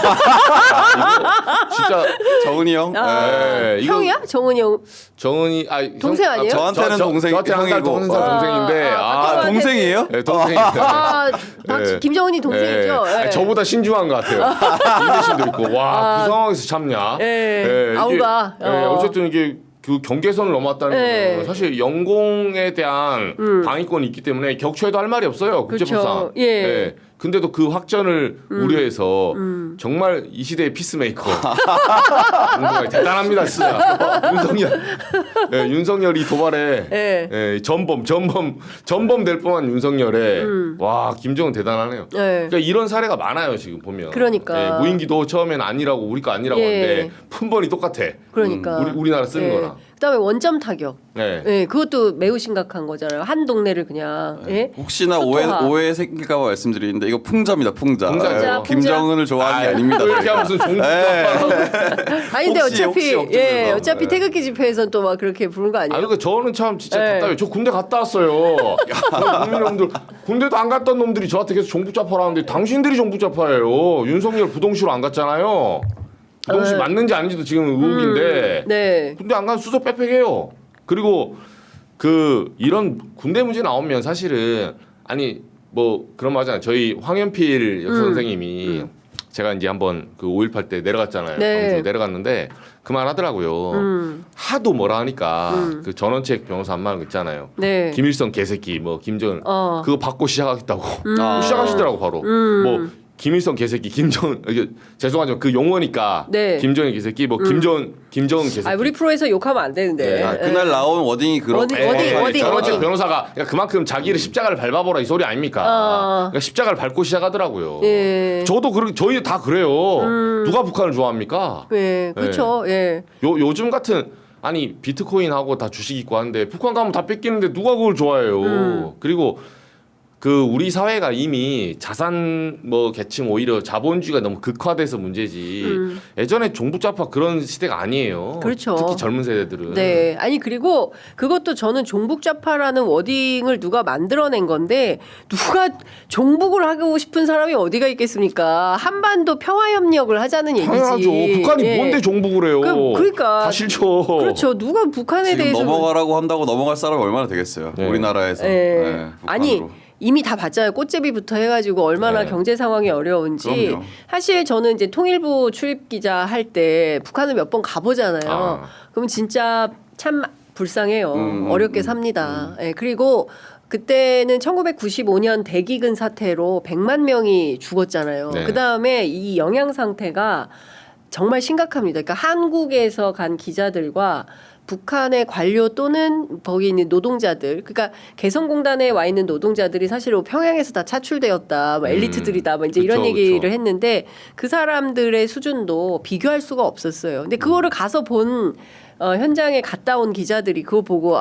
진짜 정은이 형. 네, 이거- 형이야? 정은이 형. 정은이 동생 아니에요? 저한테는 동생 저한테 한달 형이고. 동생인데 아, 동생이에요? 네, 동생인데. 아, 네. 김정은이 동생이죠. 네. 예. 저보다 신중한 것 같아요. 인내심도 있고 와 그 상황에서 참냐. 예. 이게- 아우가. 어쨌든 이게 그 경계선을 넘었다는 예. 거는 사실 영공에 대한 방위권이 있기 때문에 격추해도 할 말이 없어요. 국제법상. 그렇죠. 예. 근데도 그 확전을 우려해서 정말 이 시대의 피스메이커 정말 대단합니다 진짜 윤석열 윤석열이 도발에 예. 전범 될 뻔한 윤석열에 와 김정은 대단하네요. 예. 그러니까 이런 사례가 많아요 지금 보면. 그러니까. 무인기도 처음엔 아니라고 우리 거 아니라고 예. 하는데 품번이 똑같아. 그러니까. 우리나라 쓰는 예. 거랑. 그다음에 원점 타격. 네. 예, 그것도 매우 심각한 거잖아요. 한 동네를 그냥. 예? 혹시나 초토화. 오해 생길까 봐 말씀드리는데 이거 풍자입니다. 풍자. 풍자. 김정은을 좋아하는 게 아닙니다. 또 이렇게 하면 무슨 종북 아니 근데 혹시 어차피 걱정돼서. 어차피 태극기 집회에선 또 막 그렇게 부른 거 아니에요? 아니 그러니까 저는 참 진짜 네. 답답해요. 저 군대 갔다 왔어요. 국민여러분들 군대도 안 갔던 놈들이 저한테 계속 종북좌파라는데 당신들이 종북좌파예요. 윤석열 부동시로 안 갔잖아요. 부동시 네. 맞는지 아닌지도 지금 의혹인데 네. 군대 안 간 수저 빽빽해요. 그리고 그 이런 군대 문제 나오면 사실은 아니 뭐 그런 말 하잖아요. 저희 황현필 역사 선생님이 제가 이제 한번 그 5.18 때 내려갔잖아요. 네. 광주 내려갔는데 그 말 하더라고요. 하도 뭐라 하니까 그 전원책 변호사 한 말 있잖아요. 네. 김일성 개새끼 뭐 김정은 어. 그거 받고 시작하겠다고 아. 시작하시더라고 바로. 뭐 김일성 개새끼 김정은 이게 죄송하지만 그 용어니까 네. 김정은 개새끼 뭐 김정은 개새끼. 아, 우리 프로에서 욕하면 안 되는데. 아, 그날 나온 워딩이 그런. 어디. 전원책 변호사가 그러니까 그만큼 자기를 십자가를 밟아보라 이 소리 아닙니까? 그러니까 십자가를 밟고 시작하더라고요. 예. 저도 저희 다 그래요. 누가 북한을 좋아합니까? 예, 그렇죠. 예. 요즘 같은 아니 비트코인하고 다 주식 있고 하는데 북한 가면 다 뺏기는데 누가 그걸 좋아해요? 그리고 그 우리 사회가 이미 자산 뭐 계층 오히려 자본주의가 너무 극화돼서 문제지. 예전에 종북좌파 그런 시대가 아니에요. 그렇죠. 특히 젊은 세대들은. 네. 아니 그리고 그것도 저는 종북좌파라는 워딩을 누가 만들어낸 건데 누가 종북을 하고 싶은 사람이 어디가 있겠습니까? 한반도 평화협력을 하자는 얘기지. 당연하죠. 북한이 예. 뭔데 종북을 해요? 그러니까 다 싫죠. 그렇죠. 누가 북한에 지금 대해서 넘어가라고 한다고 넘어갈 사람이 얼마나 되겠어요? 네. 우리나라에서. 예. 네, 북한으로. 아니 이미 다 봤잖아요. 꽃제비부터 해가지고 얼마나 네. 경제 상황이 어려운지. 그럼요. 사실 저는 이제 통일부 출입 기자 할 때 북한을 몇 번 가보잖아요. 아. 그럼 진짜 참 불쌍해요. 어렵게 삽니다. 예, 그리고 그때는 1995년 대기근 사태로 100만 명이 죽었잖아요. 네. 그 다음에 이 영양 상태가 정말 심각합니다. 그러니까 한국에서 간 기자들과 북한의 관료 또는 거기 있는 노동자들, 그러니까 개성공단에 와 있는 노동자들이 사실 평양에서 다 차출되었다, 뭐 엘리트들이다, 뭐 이제 이런 그쵸, 얘기를 그쵸. 했는데 그 사람들의 수준도 비교할 수가 없었어요. 근데 그거를 가서 본 현장에 갔다 온 기자들이 그거 보고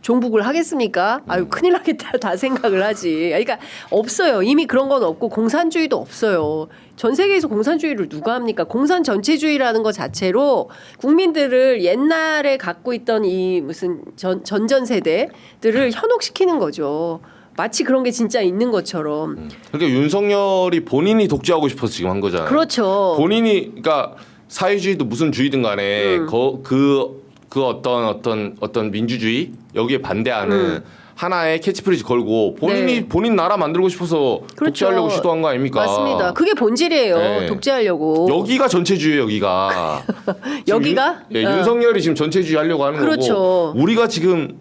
종북을 하겠습니까? 아유 큰일 나겠다 다 생각을 하지. 그러니까 없어요. 이미 그런 건 없고 공산주의도 없어요. 전 세계에서 공산주의를 누가 합니까? 공산 전체주의라는 것 자체로 국민들을 옛날에 갖고 있던 이 무슨 전전 세대들을 현혹시키는 거죠. 마치 그런 게 진짜 있는 것처럼. 그러니까 윤석열이 본인이 독재하고 싶어서 지금 한 거잖아요. 그렇죠. 본인이 그러니까 사회주의도 무슨 주의든 간에 그 어떤 민주주의 여기에 반대하는 하나의 캐치프레이즈 걸고 본인이 네. 본인 나라 만들고 싶어서 그렇죠. 독재하려고 시도한 거 아닙니까? 맞습니다. 그게 본질이에요. 네. 독재하려고. 여기가 전체주의예요. 여기가. 여기가? 지금 윤석열이 지금 전체주의 하려고 하는 그렇죠. 거고 우리가 지금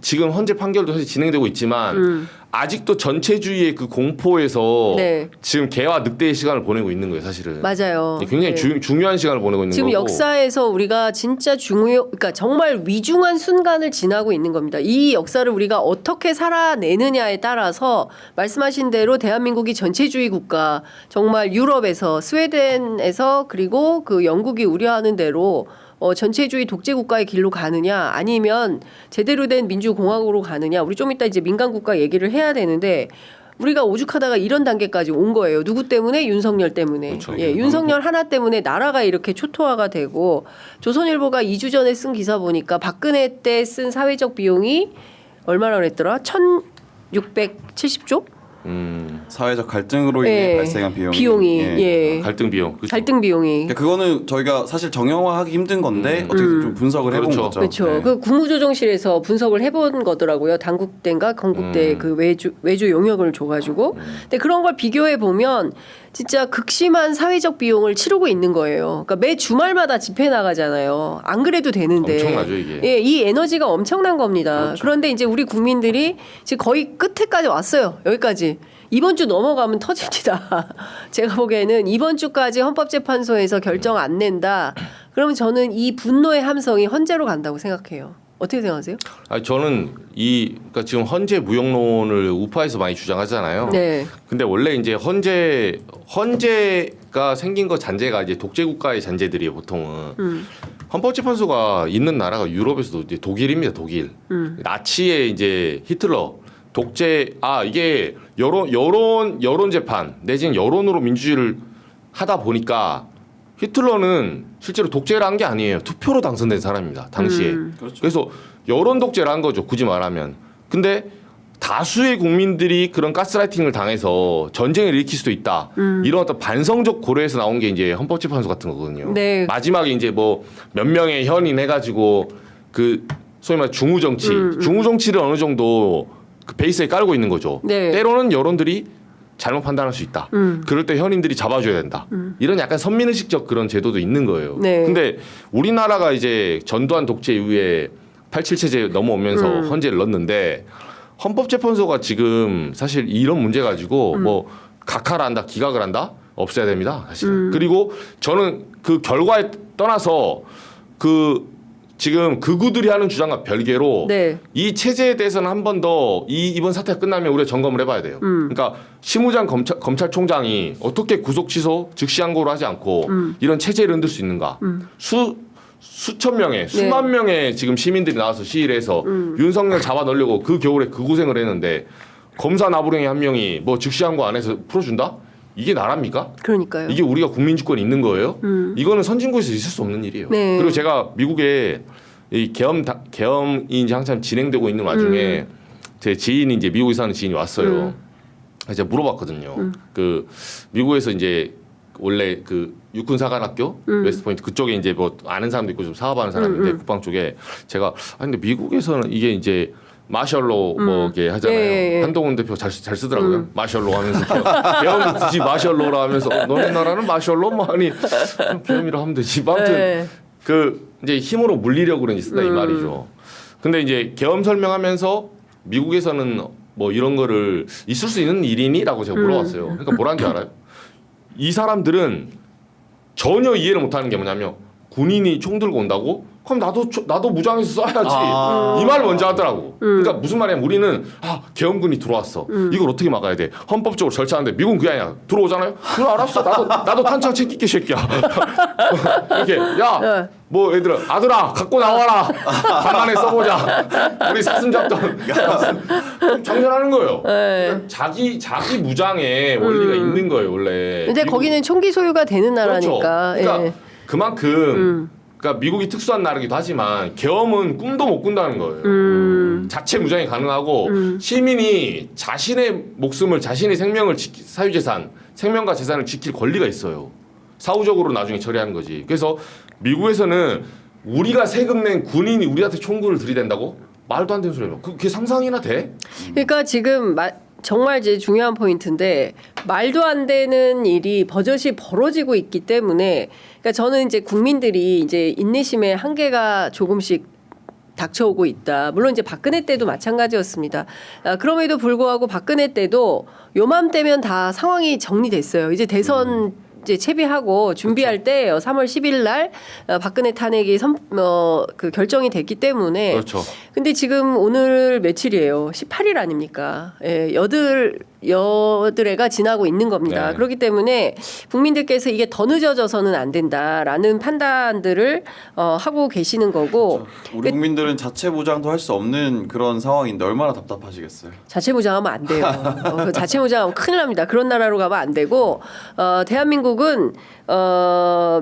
지금 현재 판결도 사실 진행되고 있지만 아직도 전체주의의 그 공포에서 네. 지금 개와 늑대의 시간을 보내고 있는 거예요. 사실은. 맞아요. 굉장히 네. 중요한 시간을 보내고 있는 지금 거고. 역사에서 우리가 진짜 그러니까 정말 위중한 순간을 지나고 있는 겁니다. 이 역사를 우리가 어떻게 살아내느냐에 따라서 말씀하신 대로 대한민국이 전체주의 국가, 정말 유럽에서 스웨덴에서 그리고 그 영국이 우려하는 대로 전체주의 독재 국가의 길로 가느냐 아니면 제대로 된 민주공화국으로 가느냐 우리 좀 이따 이제 민간국가 얘기를 해야 되는데 우리가 오죽하다가 이런 단계까지 온 거예요. 누구 때문에? 윤석열 때문에. 그렇죠. 예, 윤석열 하나 때문에 나라가 이렇게 초토화가 되고 조선일보가 2주 전에 쓴 기사 보니까 박근혜 때 쓴 사회적 비용이 얼마나 그랬더라? 1,670조? 사회적 갈등으로 인해 예. 발생한 비용이 예. 갈등 비용. 그렇죠. 갈등 비용이. 그러니까 그거는 저희가 사실 정형화하기 힘든 건데 어떻게 좀 분석을 해본 그렇죠. 거죠. 그렇죠. 네. 그 국무조정실에서 분석을 해본 거더라고요. 당국대인가 건국대 그 외주 용역을 줘가지고. 근데 그런 걸 비교해 보면 진짜 극심한 사회적 비용을 치르고 있는 거예요. 그러니까 매 주말마다 집회 나가잖아요. 안 그래도 되는데. 엄청나죠, 이게. 예, 이 에너지가 엄청난 겁니다. 그런데 이제 우리 국민들이 지금 거의 끝에까지 왔어요. 여기까지. 이번 주 넘어가면 터집니다. 제가 보기에는 이번 주까지 헌법재판소에서 결정 안 낸다. 그러면 저는 이 분노의 함성이 헌재로 간다고 생각해요. 어떻게 생각하세요? 아니, 저는 그러니까 지금 헌재 무용론을 우파에서 많이 주장하잖아요. 네. 근데 원래 이제 헌재가 생긴 거 잔재가 이제 독재 국가의 잔재들이에요, 보통은. 헌법재판소가 있는 나라가 유럽에서도 이제 독일입니다, 독일. 나치의 이제 히틀러 독재 이게 여론 재판 내지는 여론으로 민주주의를 하다 보니까 히틀러는 실제로 독재를 한 게 아니에요. 투표로 당선된 사람입니다. 당시에. 그렇죠. 그래서 여론 독재를 한 거죠. 굳이 말하면. 근데 다수의 국민들이 그런 가스라이팅을 당해서 전쟁을 일으킬 수도 있다. 이런 어떤 반성적 고려에서 나온 게 이제 헌법재판소 같은 거거든요. 네. 마지막에 이제 뭐 몇 명의 현인 해가지고 그 소위 말해 중우정치, 중우정치를 어느 정도 그 베이스에 깔고 있는 거죠. 네. 때로는 여론들이 잘못 판단할 수 있다. 그럴 때 현인들이 잡아줘야 된다. 이런 약간 선민의식적 그런 제도도 있는 거예요. 네. 근데 우리나라가 이제 전두환 독재 이후에 87 체제 넘어오면서 헌재를 넣었는데 헌법재판소가 지금 사실 이런 문제 가지고 뭐 각하를 한다, 기각을 한다, 없애야 됩니다. 사실은. 그리고 저는 그 결과에 떠나서 지금 극우들이 하는 주장과 별개로 네. 이 체제에 대해서는 한 번 더 이번 사태가 끝나면 우리가 점검을 해봐야 돼요. 그러니까 심우장 검찰총장이 어떻게 구속 취소 즉시 항고를 하지 않고 이런 체제를 흔들 수 있는가? 수천 명의 수만 명의 지금 시민들이 나와서 시위를 해서 윤석열 잡아 넣으려고 그 겨울에 그 고생을 했는데 검사 나부랭이 한 명이 뭐 즉시 항고 안 해서 풀어준다? 이게 나랍니까? 그러니까요. 이게 우리가 국민 주권이 있는 거예요? 이거는 선진국에서 있을 수 없는 일이에요. 네. 그리고 제가 미국에 이 계엄이 이제 한참 진행되고 있는 와중에 제 지인이 이제 미국에 사는 지인이 왔어요. 제가 물어봤거든요. 그 미국에서 이제 원래 그 육군사관학교 웨스트포인트 그쪽에 이제 뭐 아는 사람도 있고 좀 사업하는 사람인데 국방 쪽에 제가 근데 미국에서는 이게 이제 마셜로 뭐 이렇게 하잖아요. 예. 한동훈 대표 잘 쓰더라고요. 마셜로 하면서 계엄 굳이 마셜로라 하면서 너네 나라는 마셜로 뭐 아니 계엄이라 하면 되지. 아무튼 네. 그 이제 힘으로 물리려고 그런 짓 쓴다 이 말이죠. 근데 이제 계엄 설명하면서 미국에서는 뭐 이런 거를 있을 수 있는 일이니라고 제가 물어봤어요. 그러니까 뭐라는 줄 알아요? 이 사람들은 전혀 이해를 못하는 게 뭐냐면 군인이 총 들고 온다고? 그럼 나도 무장해서 쏴야지. 이 말을 먼저 하더라고. 그러니까 무슨 말이냐면 우리는 계엄군이 들어왔어. 이걸 어떻게 막아야 돼? 헌법적으로 절차하는데 미국은 그게 아니야. 들어오잖아요. 그래 알았어. 나도 탄창 챙길게 새끼야. 이렇게 야 뭐 얘들아 아들아 갖고 나와라. 가만히 써보자. 우리 사슴 잡던 장전하는 거예요. 그러니까 자기 무장에 원리가 있는 거예요 원래. 근데 거기는 총기 소유가 되는 나라니까. 그렇죠. 그러니까 예. 그만큼 그러니까 미국이 특수한 나라기도 하지만 계엄은 꿈도 못 꾼다는 거예요. 자체 무장이 가능하고 시민이 자신의 목숨을 자신의 생명을 사유재산, 생명과 재산을 지킬 권리가 있어요. 사후적으로 나중에 처리하는 거지. 그래서 미국에서는 우리가 세금 낸 군인이 우리한테 총구를 들이댄다고? 말도 안 되는 소리예요. 그게 상상이나 돼? 그러니까 지금 정말 이제 중요한 포인트인데 말도 안 되는 일이 버젓이 벌어지고 있기 때문에 그러니까 저는 이제 국민들이 이제 인내심의 한계가 조금씩 닥쳐오고 있다. 물론 이제 박근혜 때도 마찬가지였습니다. 그럼에도 불구하고 박근혜 때도 요맘때면 다 상황이 정리됐어요. 이제 대선 이제 채비하고 준비할 때예요. 3월 10일 날 박근혜 탄핵이 그 결정이 됐기 때문에. 그렇죠. 근데 지금 오늘 며칠이에요? 18일 아닙니까? 예, 여드레가 지나고 있는 겁니다. 네. 그렇기 때문에 국민들께서 이게 더 늦어져서는 안 된다라는 판단들을 하고 계시는 거고. 그렇죠. 우리 국민들은 자체 보장도 할 수 없는 그런 상황인데 얼마나 답답하시겠어요. 자체 보장하면 안 돼요. 자체 보장하면 큰일 납니다. 그런 나라로 가면 안 되고 대한민국은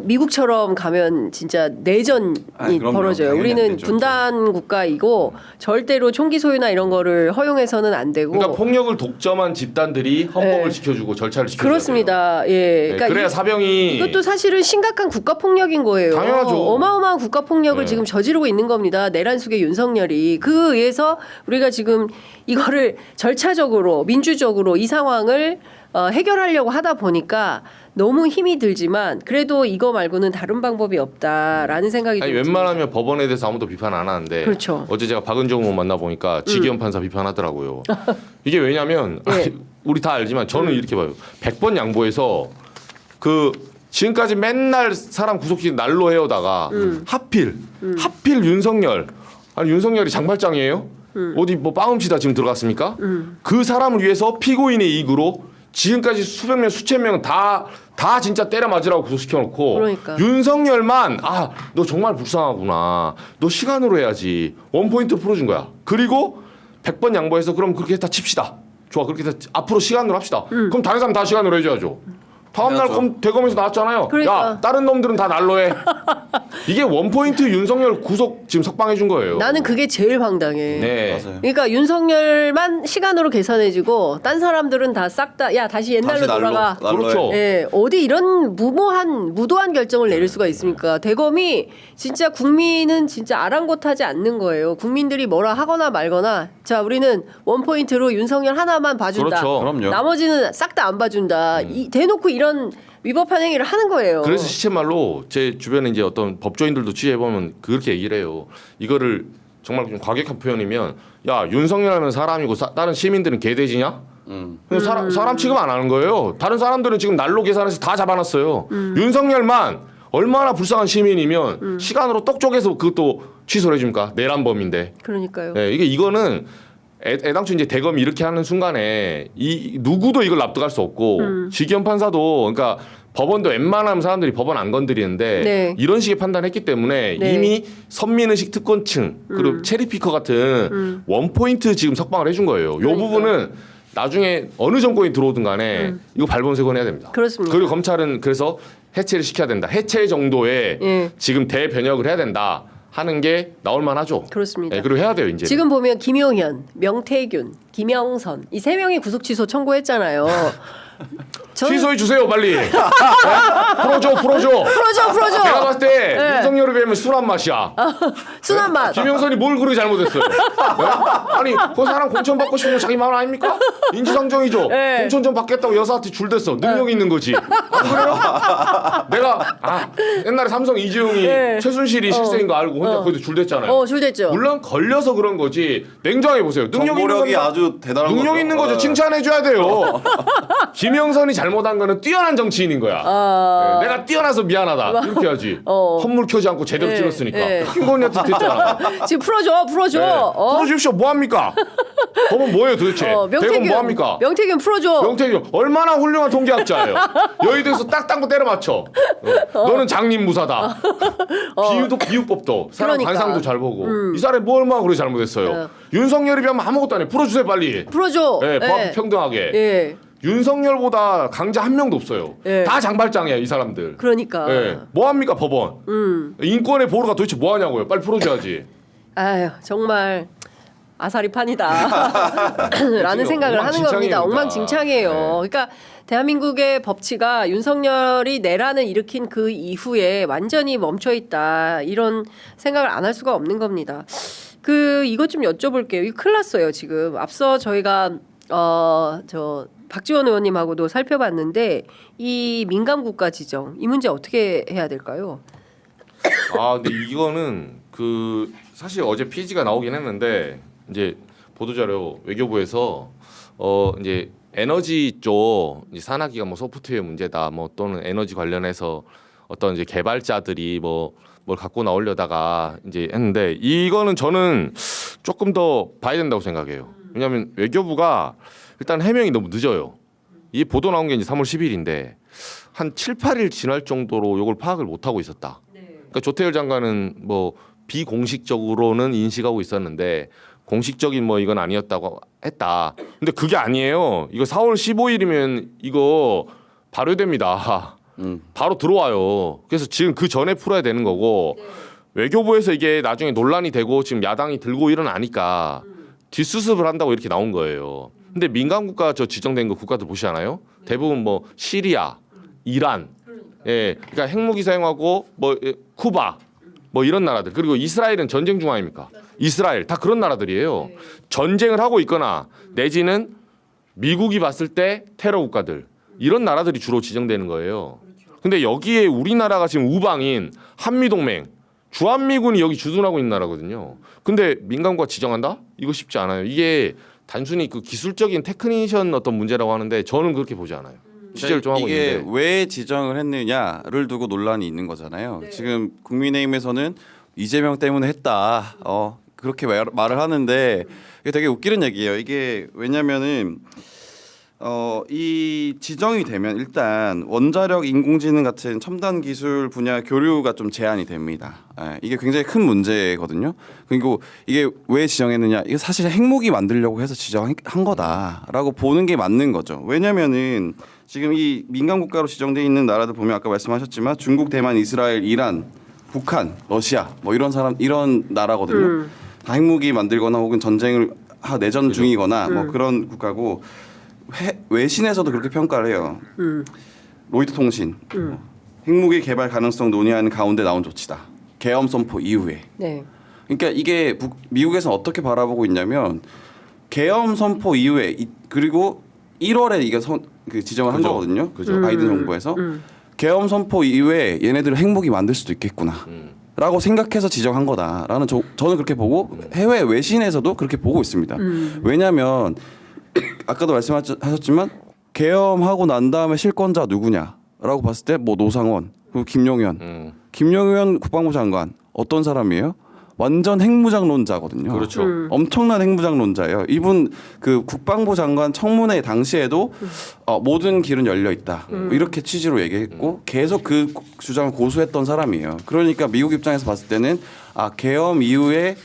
미국처럼 가면 진짜 내전이 그럼요. 벌어져요. 당연히 안 우리는 되죠. 분단 국가이고 절대로 총기 소유나 이런 거를 허용해서는 안 되고. 그러니까 폭력을 독점한 집단들이 헌법을 네. 지켜주고 절차를 지켜줘야 그렇습니다. 예. 돼요. 네, 그러니까 그래야 사병이 이것도 사실은 심각한 국가 폭력인 거예요. 당연하죠. 어마어마한 국가 폭력을 네. 지금 저지르고 있는 겁니다. 내란숙의 윤석열이. 그 의해서 우리가 지금 이거를 절차적으로 민주적으로 이 상황을 해결하려고 하다 보니까 너무 힘이 들지만 그래도 이거 말고는 다른 방법이 없다라는 생각이 아니 듭니다. 웬만하면 법원에 대해서 아무도 비판 안 하는데 그렇죠. 어제 제가 박은정 의원 만나 보니까 지기현 판사 비판하더라고요. 이게 왜냐면 네. 우리 다 알지만 저는 이렇게 봐요. 100번 양보해서 그 지금까지 맨날 사람 구속시킨 날로 해오다가 하필 윤석열 아니 윤석열이 장발장이에요? 어디 뭐 빠음치다 지금 들어갔습니까? 그 사람을 위해서 피고인의 이익으로 지금까지 수백 명 수천 명 다 진짜 때려 맞으라고 구속시켜놓고 그러니까. 윤석열만 너 정말 불쌍하구나. 너 시간으로 해야지. 원포인트로 풀어준 거야. 그리고 100번 양보해서 그럼 그렇게 다 칩시다. 좋아 그렇게 해서 앞으로 시간으로 합시다. 그럼 다른 사람 다 시간으로 해줘야죠. 다음날 그럼 대검에서 나왔잖아요. 그러니까. 야 다른 놈들은 다 날로 해. 이게 원포인트 윤석열 구속 지금 석방해 준 거예요. 나는 그게 제일 황당해. 네. 맞아요. 그러니까 윤석열만 시간으로 계산해지고 딴 사람들은 다 싹 다 야 다시 옛날로 다시 날로, 돌아가. 날로 그렇죠. 해. 예, 어디 이런 무도한 결정을 내릴 수가 있습니까? 대검이 진짜 국민은 진짜 아랑곳하지 않는 거예요. 국민들이 뭐라 하거나 말거나 자 우리는 원포인트로 윤석열 하나만 봐준다. 그렇죠. 그럼요. 나머지는 싹 다 안 봐준다. 대놓고 이런 위법한 행위를 하는 거예요. 그래서 시체말로 제 주변에 이제 어떤 법조인들도 취재해 보면 그렇게 얘기를 해요. 이거를 정말 좀 과격한 표현이면 야 윤석열 하면 사람이고 다른 시민들은 개돼지냐? 사람 취급 안 하는 거예요. 다른 사람들은 지금 날로 계산해서 다 잡아놨어요. 윤석열만 얼마나 불쌍한 시민이면 시간으로 똑 쪼개서 그것도 취소를 해줍니까? 내란범인데. 그러니까요. 네, 이거는 애당초 이제 대검이 이렇게 하는 순간에 누구도 이걸 납득할 수 없고 지기현 판사도 그러니까 법원도 웬만하면 사람들이 법원 안 건드리는데 네. 이런 식의 판단을 했기 때문에 네. 이미 선민의식 특권층 그리고 체리피커 같은 원포인트 지금 석방을 해준 거예요. 요 그러니까. 부분은 나중에 어느 정권이 들어오든 간에 이거 발본색원해야 됩니다. 그렇습니다. 그리고 검찰은 그래서 해체를 시켜야 된다. 해체 정도의 예. 지금 대변혁을 해야 된다 하는 게 나올 만하죠. 그렇습니다. 네, 그리고 해야 돼요 이제. 지금 보면 김용현, 명태균, 김영선 이 세 명이 구속 취소 청구했잖아요. 저는- 취소해 주세요 빨리. 네? 풀어줘. 풀어줘. 내가 봤을 때 네. 윤석열에 비하면 술한 맛이야. 순한 맛. 김영선이 뭘 그렇게 잘못했어요? 네? 아니 그 사람 공천 받고 싶은 건 자기 마음 아닙니까? 인지상정이죠. 네. 공천 좀 받겠다고 여사한테 줄댔어. 능력 있는 거지. 안 그래요? 내가 옛날에 삼성 이재용이 네. 최순실이 실세인 거 알고 혼자 거기서 줄댔잖아요. 줄댔죠. 물론 걸려서 그런 거지. 냉정하게 보세요. 능력 있는 정보력이 건 아주 대단한 능력 거죠. 있는 거죠. 네. 칭찬해줘야 돼요. 김영선이 잘못한 거는 뛰어난 정치인인 거야. 네, 내가 뛰어나서 미안하다. 이렇게 하지. 헌물 켜지 않고 제대로 네, 찍었으니까. 네. 김건희한테 됐잖아. 지금 풀어줘. 네. 풀어주십시오. 뭐합니까? 법은 뭐예요 도대체? 대검 뭐합니까? 명태균 풀어줘. 명태균 얼마나 훌륭한 통계학자예요. 여의도에서 딱 거 때려 맞춰. 너는 장님무사다. 비유법도 사람 그러니까. 관상도 잘 보고 이 사람이 뭐 얼마나 그렇게 잘못했어요. 윤석열이 비하면 아무것도 안 해. 풀어주세요 빨리. 풀어줘. 네, 법 평등하게. 예. 윤석열보다 강자 한 명도 없어요. 예. 다 장발장이야 이 사람들. 그러니까. 예. 뭐 합니까 법원? 인권의 보루가 도대체 뭐 하냐고요. 빨리 풀어줘야지. 아유 정말 아사리판이다. 라는 생각을 하는 겁니다. 엉망진창입니다. 엉망진창이에요. 네. 그러니까 대한민국의 법치가 윤석열이 내란을 일으킨 그 이후에 완전히 멈춰 있다. 이런 생각을 안 할 수가 없는 겁니다. 이것 좀 여쭤볼게요. 이거 큰일 났어요, 지금. 앞서 저희가 박지원 의원님하고도 살펴봤는데 이 민감 국가 지정 이 문제 어떻게 해야 될까요? 근데 이거는 사실 어제 피지가 나오긴 했는데 이제 보도자료 외교부에서 이제 에너지 쪽 이제 산하기가 뭐 소프트웨어 문제다 뭐 또는 에너지 관련해서 어떤 이제 개발자들이 뭘 갖고 나오려다가 이제 했는데 이거는 저는 조금 더 봐야 된다고 생각해요. 왜냐하면 외교부가 일단 해명이 너무 늦어요. 이 보도 나온 게 이제 3월 10일인데 한 7, 8일 지날 정도로 이걸 파악을 못 하고 있었다. 그러니까 조태열 장관은 뭐 비공식적으로는 인식하고 있었는데 공식적인 뭐 이건 아니었다고 했다. 근데 그게 아니에요. 이거 4월 15일이면 이거 발효됩니다. 바로 들어와요. 그래서 지금 그 전에 풀어야 되는 거고 외교부에서 이게 나중에 논란이 되고 지금 야당이 들고 일어나니까 뒷수습을 한다고 이렇게 나온 거예요. 근데 민간 국가 저 지정된 거 국가들 보시잖아요. 대부분 뭐 시리아, 이란, 예, 그러니까 핵무기 사용하고 뭐 쿠바, 뭐 이런 나라들 그리고 이스라엘은 전쟁 중 아닙니까? 이스라엘 다 그런 나라들이에요. 전쟁을 하고 있거나 내지는 미국이 봤을 때 테러 국가들 이런 나라들이 주로 지정되는 거예요. 근데 여기에 우리나라가 지금 우방인 한미동맹 주한미군이 여기 주둔하고 있는 나라거든요. 근데 민간국가 지정한다? 이거 쉽지 않아요. 이게 단순히 그 기술적인 테크니션 어떤 문제라고 하는데 저는 그렇게 보지 않아요. 취재를 좀 하고 이게 있는데 왜 지정을 했느냐를 두고 논란이 있는 거잖아요. 지금 국민의힘에서는 이재명 때문에 했다. 그렇게 말을 하는데 이게 되게 웃기는 얘기예요. 이게 왜냐면은 이 지정이 되면 일단 원자력 인공지능 같은 첨단 기술 분야 교류가 좀 제한이 됩니다. 이게 굉장히 큰 문제거든요. 그리고 이게 왜 지정했느냐? 이게 사실 핵무기 만들려고 해서 지정한 거다라고 보는 게 맞는 거죠. 왜냐면은 지금 이 민간 국가로 지정돼 있는 나라들 보면 아까 말씀하셨지만 중국, 대만, 이스라엘, 이란, 북한, 러시아 뭐 이런 나라거든요. 다 핵무기 만들거나 혹은 전쟁을 내전 중이거나 뭐 그런 국가고 외신에서도 그렇게 평가를 해요. 로이터 통신 핵무기 개발 가능성 논의하는 가운데 나온 조치다. 계엄 선포 이후에. 네. 그러니까 이게 미국에서 어떻게 바라보고 있냐면 계엄 선포 이후에 그리고 1월에 이게 지정을 한 거거든요. 그죠. 바이든 정부에서 계엄 선포 이후에 얘네들 핵무기 만들 수도 있겠구나. 라고 생각해서 지정한 거다라는 저는 그렇게 보고 해외 외신에서도 그렇게 보고 있습니다. 왜냐하면 아까도 말씀하셨지만 계엄하고 난 다음에 실권자 누구냐라고 봤을 때 뭐 노상원, 그리고 김용현 국방부 장관 어떤 사람이에요? 완전 핵무장론자거든요. 그렇죠. 엄청난 핵무장론자예요. 이분 그 국방부 장관 청문회 당시에도 모든 길은 열려 있다. 뭐 이렇게 취지로 얘기했고 계속 그 주장을 고수했던 사람이에요. 그러니까 미국 입장에서 봤을 때는 계엄 이후에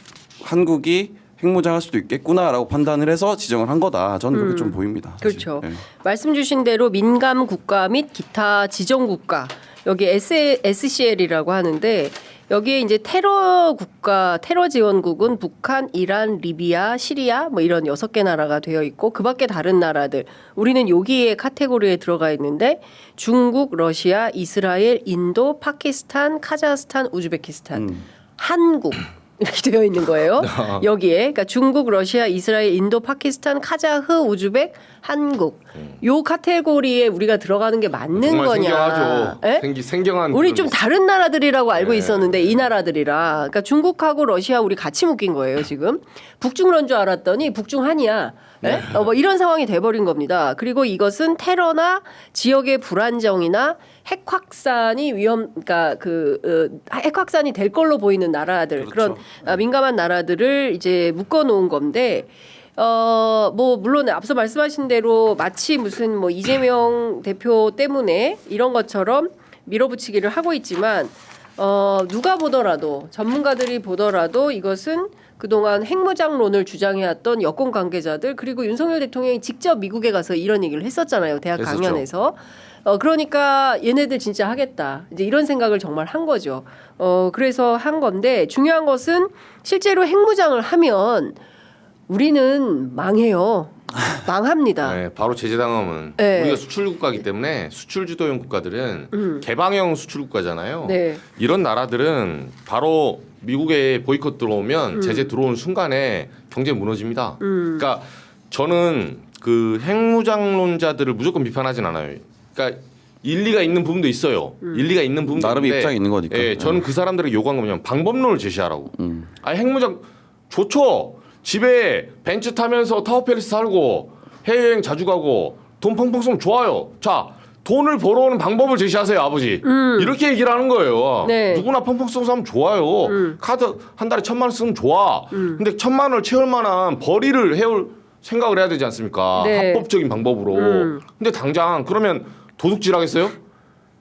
한국이 핵무장할 수도 있겠구나라고 판단을 해서 지정을 한 거다. 저는 그렇게 좀 보입니다. 사실. 그렇죠. 네. 말씀 주신 대로 민감 국가 및 기타 지정 국가 여기 SCL이라고 하는데 여기에 이제 테러 국가, 테러 지원국은 북한, 이란, 리비아, 시리아 뭐 이런 6개 나라가 되어 있고 그밖에 다른 나라들 우리는 여기에 카테고리에 들어가 있는데 중국, 러시아, 이스라엘, 인도, 파키스탄, 카자흐스탄, 우즈베키스탄, 한국 이렇게 되어 있는 거예요. 여기에 그러니까 중국, 러시아, 이스라엘, 인도, 파키스탄, 카자흐, 우즈벡, 한국 요 카테고리에 우리가 들어가는 게 맞는 정말 거냐? 생경하죠. 에? 생경한 우리 그런 좀 다른 나라들이라고 알고 네. 있었는데 이 나라들이라 그러니까 중국하고 러시아 우리 같이 묶인 거예요 지금 북중러인 줄 알았더니 북중한이야. 네? 뭐 이런 상황이 돼버린 겁니다. 그리고 이것은 테러나 지역의 불안정이나 핵 확산이 그러니까 핵 확산이 될 걸로 보이는 나라들 그렇죠. 그런 민감한 나라들을 이제 묶어놓은 건데. 뭐 물론 앞서 말씀하신 대로 마치 무슨 뭐 이재명 대표 때문에 이런 것처럼 밀어붙이기를 하고 있지만 누가 보더라도 전문가들이 보더라도 이것은 그동안 핵무장론을 주장해왔던 여권 관계자들 그리고 윤석열 대통령이 직접 미국에 가서 이런 얘기를 했었잖아요. 대학 했었죠. 강연에서. 그러니까 얘네들 진짜 하겠다. 이제 이런 생각을 정말 한 거죠. 그래서 한 건데 중요한 것은 실제로 핵무장을 하면 우리는 망해요. 망합니다. 네, 바로 제재당하면 네. 우리가 수출 국가이기 때문에 수출 주도형 국가들은 개방형 수출 국가잖아요. 네. 이런 나라들은 바로 미국에 보이콧 들어오면 제재 들어오는 순간에 경제 무너집니다. 그러니까 저는 그 핵무장론자들을 무조건 비판하진 않아요. 그러니까 일리가 있는 부분도 있어요. 일리가 있는 부분도 나름 있는데, 입장이 있는 거니까. 예, 저는 그 사람들에게 요구한 거 뭐냐면 방법론을 제시하라고. 아니 핵무장 좋죠. 집에 벤츠 타면서 타워팰리스 살고 해외여행 자주 가고 돈 펑펑 쓰면 좋아요. 자 돈을 벌어오는 방법을 제시하세요 아버지. 이렇게 얘기를 하는 거예요. 네. 누구나 펑펑 쓰고 사면 좋아요. 카드 한 달에 1,000만 원 쓰면 좋아. 근데 1,000만 원을 채울 만한 벌이를 해올 생각을 해야 되지 않습니까? 네. 합법적인 방법으로. 근데 당장 그러면 도둑질 하겠어요?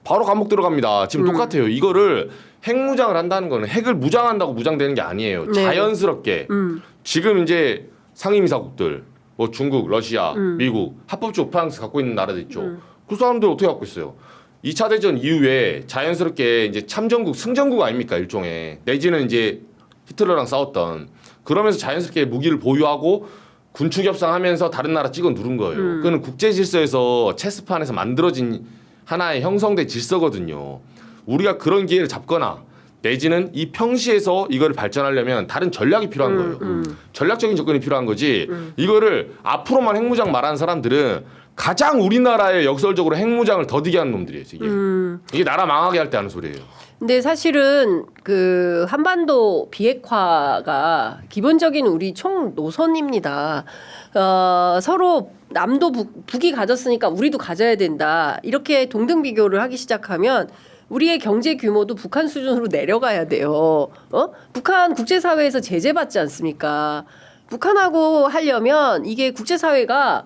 바로 감옥 들어갑니다. 지금 똑같아요. 이거를 핵무장을 한다는 거는 핵을 무장한다고 무장되는 게 아니에요. 네. 자연스럽게 지금 이제 상임이사국들 뭐 중국, 러시아, 미국 합법적 프랑스 갖고 있는 나라들 있죠. 그 사람들 어떻게 갖고 있어요? 2차 대전 이후에 자연스럽게 이제 참전국, 승전국 아닙니까 일종의 내지는 이제 히틀러랑 싸웠던 그러면서 자연스럽게 무기를 보유하고 군축 협상하면서 다른 나라 찍어 누른 거예요. 그거는 국제 질서에서 체스판에서 만들어진 하나의 형성된 질서거든요. 우리가 그런 기회를 잡거나 내지는 이 평시에서 이거를 발전하려면 다른 전략이 필요한 거예요. 전략적인 접근이 필요한 거지. 이거를 앞으로만 핵무장 말하는 사람들은 가장 우리나라에 역설적으로 핵무장을 더디게 하는 놈들이에요. 이게 나라 망하게 할 때 하는 소리예요. 근데 사실은 그 한반도 비핵화가 기본적인 우리 총 노선입니다. 서로 남도 북이 가졌으니까 우리도 가져야 된다. 이렇게 동등 비교를 하기 시작하면 우리의 경제 규모도 북한 수준으로 내려가야 돼요. 북한 국제사회에서 제재받지 않습니까? 북한하고 하려면 이게 국제사회가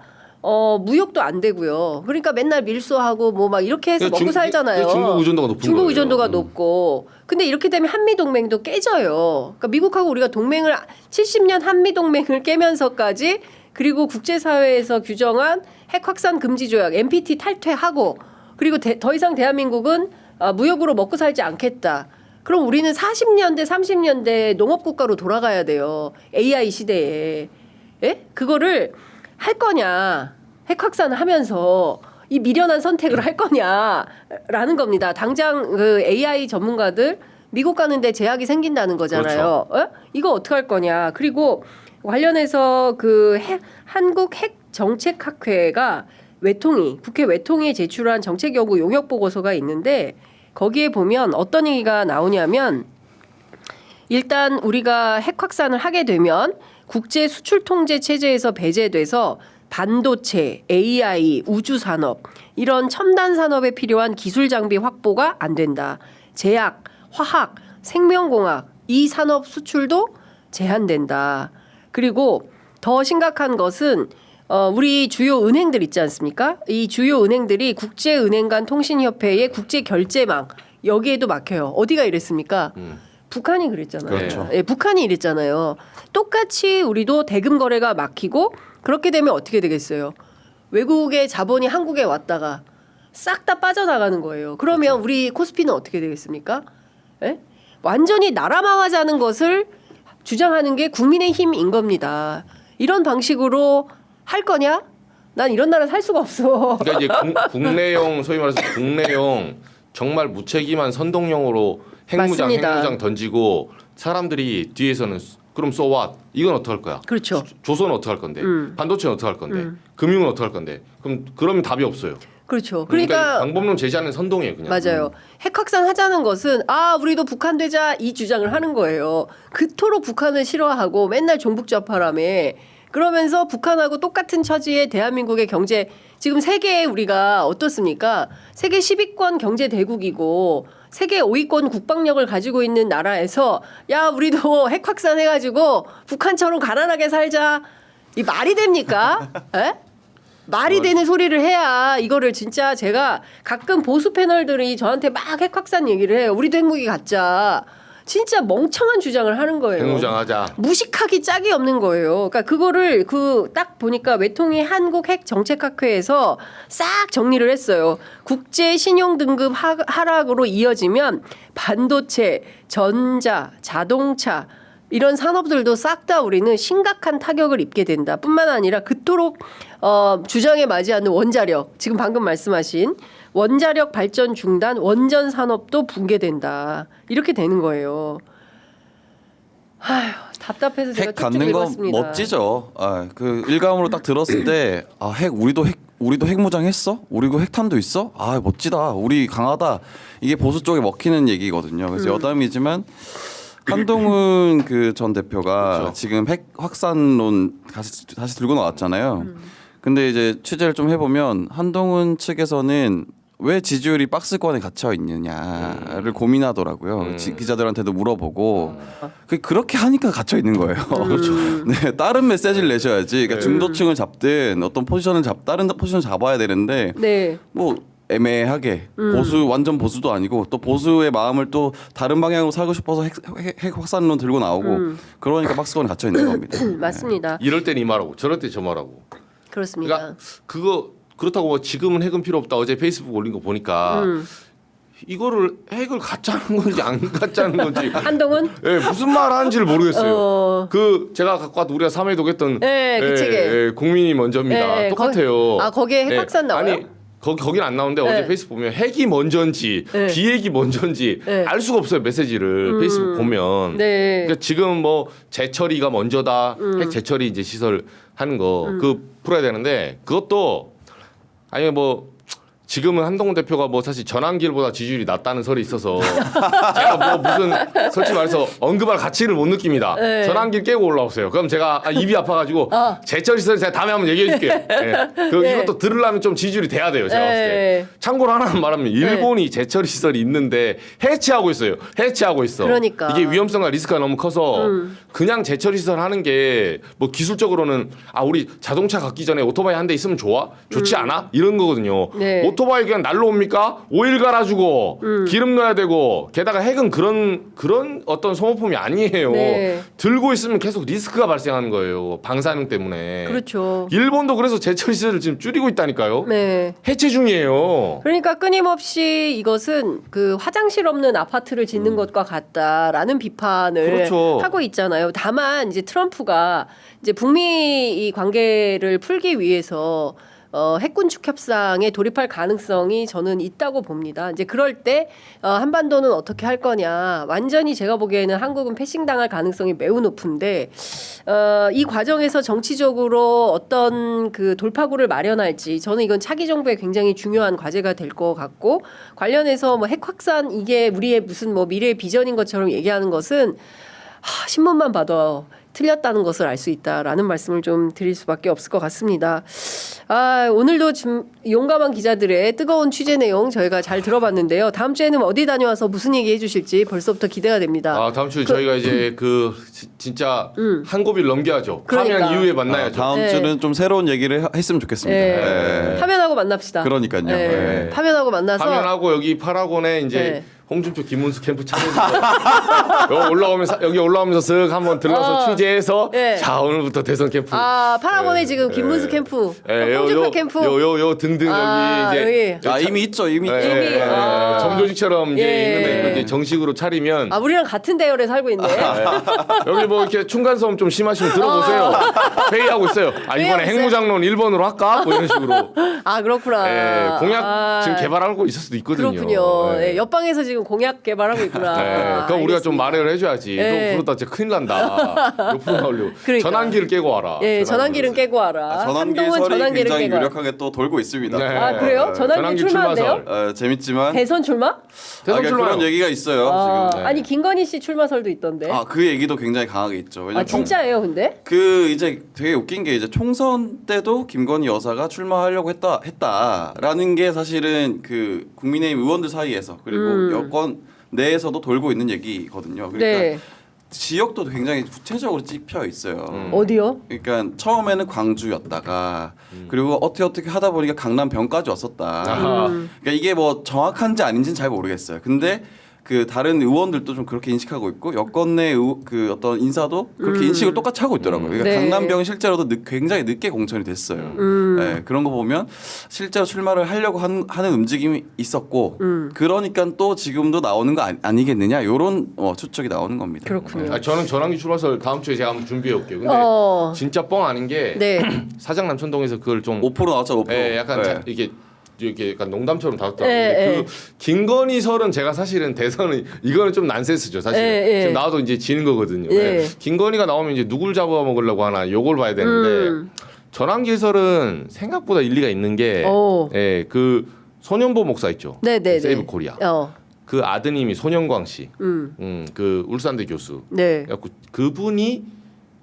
무역도 안 되고요. 그러니까 맨날 밀수하고 뭐 막 이렇게 해서 먹고 살잖아요. 중국 의존도가 높은 중국 거예요. 의존도가 높고. 근데 이렇게 되면 한미 동맹도 깨져요. 그러니까 미국하고 우리가 동맹을 70년 한미 동맹을 깨면서까지 그리고 국제사회에서 규정한 핵 확산 금지 조약 NPT 탈퇴하고 그리고 더 이상 대한민국은 무역으로 먹고 살지 않겠다. 그럼 우리는 40년대 30년대 농업국가로 돌아가야 돼요. AI 시대에. 예? 그거를 할 거냐. 핵 확산을 하면서 이 미련한 선택을 할 거냐라는 겁니다. 당장 그 AI 전문가들 미국 가는데 제약이 생긴다는 거잖아요. 그렇죠. 이거 어떻게 할 거냐. 그리고 관련해서 그 한국 핵 정책학회가 국회 외통위에 제출한 정책 여부 용역 보고서가 있는데 거기에 보면 어떤 얘기가 나오냐면 일단 우리가 핵 확산을 하게 되면 국제 수출 통제 체제에서 배제돼서 반도체, AI, 우주 산업 이런 첨단 산업에 필요한 기술 장비 확보가 안 된다. 제약, 화학, 생명공학 이 산업 수출도 제한된다. 그리고 더 심각한 것은 우리 주요 은행들 있지 않습니까? 이 주요 은행들이 국제은행 간 통신협회의 국제결제망 여기에도 막혀요. 어디가 이랬습니까? 북한이 그랬잖아요. 그렇죠. 예, 북한이 이랬잖아요. 똑같이 우리도 대금 거래가 막히고 그렇게 되면 어떻게 되겠어요? 외국의 자본이 한국에 왔다가 싹 다 빠져나가는 거예요. 그러면 그렇죠. 우리 코스피는 어떻게 되겠습니까? 예? 완전히 나라 망하자는 것을 주장하는 게 국민의힘인 겁니다. 이런 방식으로 할 거냐? 난 이런 나라 살 수가 없어. 그러니까 이제 국내용 소위 말해서 국내용 정말 무책임한 선동용으로 핵무장 맞습니다. 던지고 사람들이 뒤에서는 그럼 so what? 이건 어떻게 할 거야? 그렇죠. 조선은 어떻게 할 건데? 반도체는 어떻게 할 건데? 금융은 어떻게 할 건데? 그러면 답이 없어요. 그렇죠. 그러니까 방법론 제시하는 선동이에요, 그냥. 맞아요. 핵 확산하자는 것은 우리도 북한 되자 이 주장을 하는 거예요. 그토록 북한을 싫어하고 맨날 종북좌파라며 그러면서 북한하고 똑같은 처지의 대한민국의 경제 지금 세계에 우리가 어떻습니까? 세계 10위권 경제 대국이고 세계 5위권 국방력을 가지고 있는 나라에서 야 우리도 핵 확산해가지고 북한처럼 가난하게 살자 이 말이 됩니까? 에? 말이 되는 소리를 해야 이거를 진짜 제가 가끔 보수 패널들이 저한테 막 핵 확산 얘기를 해요. 우리도 핵무기 갖자. 진짜 멍청한 주장을 하는 거예요. 핵무장하자. 무식하기 짝이 없는 거예요. 그러니까 그거를 딱 보니까 외통위 한국 핵 정책학회에서 싹 정리를 했어요. 국제 신용 등급 하락으로 이어지면 반도체, 전자, 자동차 이런 산업들도 싹 다 우리는 심각한 타격을 입게 된다. 뿐만 아니라 그토록 주장에 맞지 않는 원자력, 지금 방금 말씀하신 원자력 발전 중단, 원전 산업도 붕괴된다. 이렇게 되는 거예요. 아휴, 답답해서 제가 핵 쭉쭉 갖는 거 읽었습니다. 멋지죠. 그 일감으로 딱 들었을 때 우리도 핵무장했어? 우리도 핵탄도 있어? 멋지다. 우리 강하다. 이게 보수 쪽에 먹히는 얘기거든요. 그래서 여담이지만 한동훈 그 전 대표가 그렇죠. 지금 핵 확산론 다시 들고 나왔잖아요. 근데 이제 취재를 좀 해보면 한동훈 측에서는 왜 지지율이 박스권에 갇혀 있느냐를 고민하더라고요. 기자들한테도 물어보고 그렇게 하니까 갇혀 있는 거예요. 네, 다른 메시지를 내셔야지. 그러니까 중도층을 잡든 어떤 포지션을 다른 포지션을 잡아야 되는데 네. 뭐 애매하게 완전 보수도 아니고 또 보수의 마음을 또 다른 방향으로 살고 싶어서 핵 확산론 들고 나오고 그러니까 박스권에 갇혀 있는 겁니다. 맞습니다. 이럴 땐 이 말하고 저럴 때 저 말하고. 그렇습니다. 그러니까 그거 그렇다고 뭐 지금은 핵은 필요 없다. 어제 페이스북 올린 거 보니까 이거를 핵을 가짜는 건지 안 가짜는 건지 한동훈? 예, 무슨 말 하는지를 모르겠어요. 그 제가 갖고 왔던 우리가 3회독 했던 네, 그 책에. 국민이 먼저입니다. 똑같아요. 거기에 핵 확산 나와요? 아니 거긴 안 나오는데 어제 페이스북 보면 핵이 먼저인지 비핵이 먼저인지 알 수가 없어요. 메시지를 페이스북 보면. 네. 그러니까 지금 뭐 재처리가 먼저다. 핵 재처리 이제 시설 하는 거 그 풀어야 되는데 그것도 아니 뭐 지금은 한동훈 대표가 뭐 사실 전환길보다 지지율이 낮다는 설이 있어서 제가 뭐 무슨 솔직히 말해서 언급할 가치를 못 느낍니다. 네. 전환길 깨고 올라오세요. 그럼 제가 입이 아파가지고 제철 시설 제가 다음에 한번 얘기해줄게요. 이것도 들으려면 좀 지지율이 돼야 돼요. 제가 봤을 때. 참고로 하나만 말하면 일본이 제철 시설이 있는데 해체하고 있어요. 해체하고 있어. 그러니까. 이게 위험성과 리스크가 너무 커서 그냥 제철 시설 하는 게 뭐 기술적으로는 우리 자동차 갖기 전에 오토바이 한 대 있으면 좋지 않아? 이런 거거든요. 네. 오토바이 그냥 날로 옵니까? 오일 갈아주고 기름 넣어야 되고 게다가 핵은 그런 어떤 소모품이 아니에요. 네. 들고 있으면 계속 리스크가 발생하는 거예요. 방사능 때문에. 그렇죠. 일본도 그래서 제철 시설을 지금 줄이고 있다니까요. 네. 해체 중이에요. 그러니까 끊임없이 이것은 그 화장실 없는 아파트를 짓는 것과 같다라는 비판을 그렇죠. 하고 있잖아요. 다만 이제 트럼프가 이제 북미 이 관계를 풀기 위해서 핵군 축 협상에 돌입할 가능성이 저는 있다고 봅니다. 이제 그럴 때 한반도는 어떻게 할 거냐. 완전히 제가 보기에는 한국은 패싱당할 가능성이 매우 높은데 이 과정에서 정치적으로 어떤 그 돌파구를 마련할지 저는 이건 차기 정부에 굉장히 중요한 과제가 될 것 같고 관련해서 뭐 핵 확산 이게 우리의 무슨 뭐 미래의 비전인 것처럼 얘기하는 것은 신문만 봐도 틀렸다는 것을 알 수 있다라는 말씀을 좀 드릴 수밖에 없을 것 같습니다. 오늘도 좀 용감한 기자들의 뜨거운 취재 내용 저희가 잘 들어봤는데요. 다음 주에는 어디 다녀와서 무슨 얘기 해주실지 벌써부터 기대가 됩니다. 다음 주 저희가 이제 진짜 한 고비를 넘겨야죠. 그러니까. 파면 이후에 만나야죠. 다음 네. 주는 좀 새로운 얘기를 했으면 좋겠습니다. 네. 파면하고 만납시다. 그러니까요. 네. 네. 파면하고 만나서 파면하고 여기 파라곤에 이제 네. 홍준표 김문수 캠프 차려주고 여기 올라오면서 쓱 한번 들러서 취재해서 네. 자 오늘부터 대선 캠프 파라곤에 지금 김문수 캠프, 홍준표 캠프, 요 등등 여기 이제 이미 있죠. 이미 있죠. 정조직처럼 이제 예. 있는데 이거 이제 정식으로 차리면 우리랑 같은 대열에 살고 있네. 여기 뭐 이렇게 층간소음 좀 심하시면 들어보세요. 회의하고 있어요. 이번에 회의하고 있어요? 핵무장론 1번으로 할까? 뭐 이런 식으로. 그렇구나. 공약 지금 개발하고 있을 수도 있거든요. 그렇군요. 네. 네, 옆방에서 지금 공약 개발하고 있구나. 네, 그럼 우리가 좀 말을 해줘야지. 네. 너 그러다 진짜 큰일 난다. 옆으로 나오려고. 그러니까. 전환기를 깨고 와라. 예, 전환기는 깨고 와라. 전환기 한동훈 설이 전환기를 굉장히 깨고 와라. 유력하게 또 돌고 있습니다. 네. 그래요? 전환기 출마한대요? 재밌지만 대선 출마? 대선 그러니까 출마요. 그런 얘기가 있어요. 지금. 아니 김건희 씨 출마설도 있던데. 그 얘기도 굉장히 강하게 있죠. 왜냐면 진짜예요, 근데? 이제 되게 웃긴 게 이제 총선 때도 김건희 여사가 출마하려고 했다라는 게 사실은 그 국민의힘 의원들 사이에서 그리고 여권 내에서도 돌고 있는 얘기거든요. 그러니까 네. 지역도 굉장히 구체적으로 찝혀 있어요. 어디요? 그러니까 처음에는 광주였다가 그리고 어떻게 하다 보니까 강남 병까지 왔었다. 그러니까 이게 뭐 정확한지 아닌지는 잘 모르겠어요. 근데 그 다른 의원들도 좀 그렇게 인식하고 있고 여권 내 그 어떤 인사도 그렇게 인식을 똑같이 하고 있더라고요. 그러니까 네. 강남병 실제로도 굉장히 늦게 공천이 됐어요. 네, 그런 거 보면 실제로 출마를 하려고 하는 움직임이 있었고 그러니까 또 지금도 나오는 거 아니겠느냐 이런 추측이 나오는 겁니다. 그렇군요. 저는 전환기 출마설 다음 주에 제가 한번 준비해 올게요. 근데 진짜 뻥 아닌 게 네. 사장 남천동에서 그걸 좀 5% 나왔죠. 5%. 약간 이게 약간 농담처럼 다뤘더라고요. 네, 근데 그 김건희 설은 제가 사실은 대선은 이거는 좀 난센스죠. 사실 지금 나와도 이제 지는 거거든요. 네. 김건희가 나오면 이제 누굴 잡아먹으려고 하나 요걸 봐야 되는데 전환기 설은 생각보다 일리가 있는 게 그 손현보 목사 있죠. 네네. 세이브 코리아. 그 아드님이 손영광 씨, 그 울산대 교수. 네. 그래갖고 그분이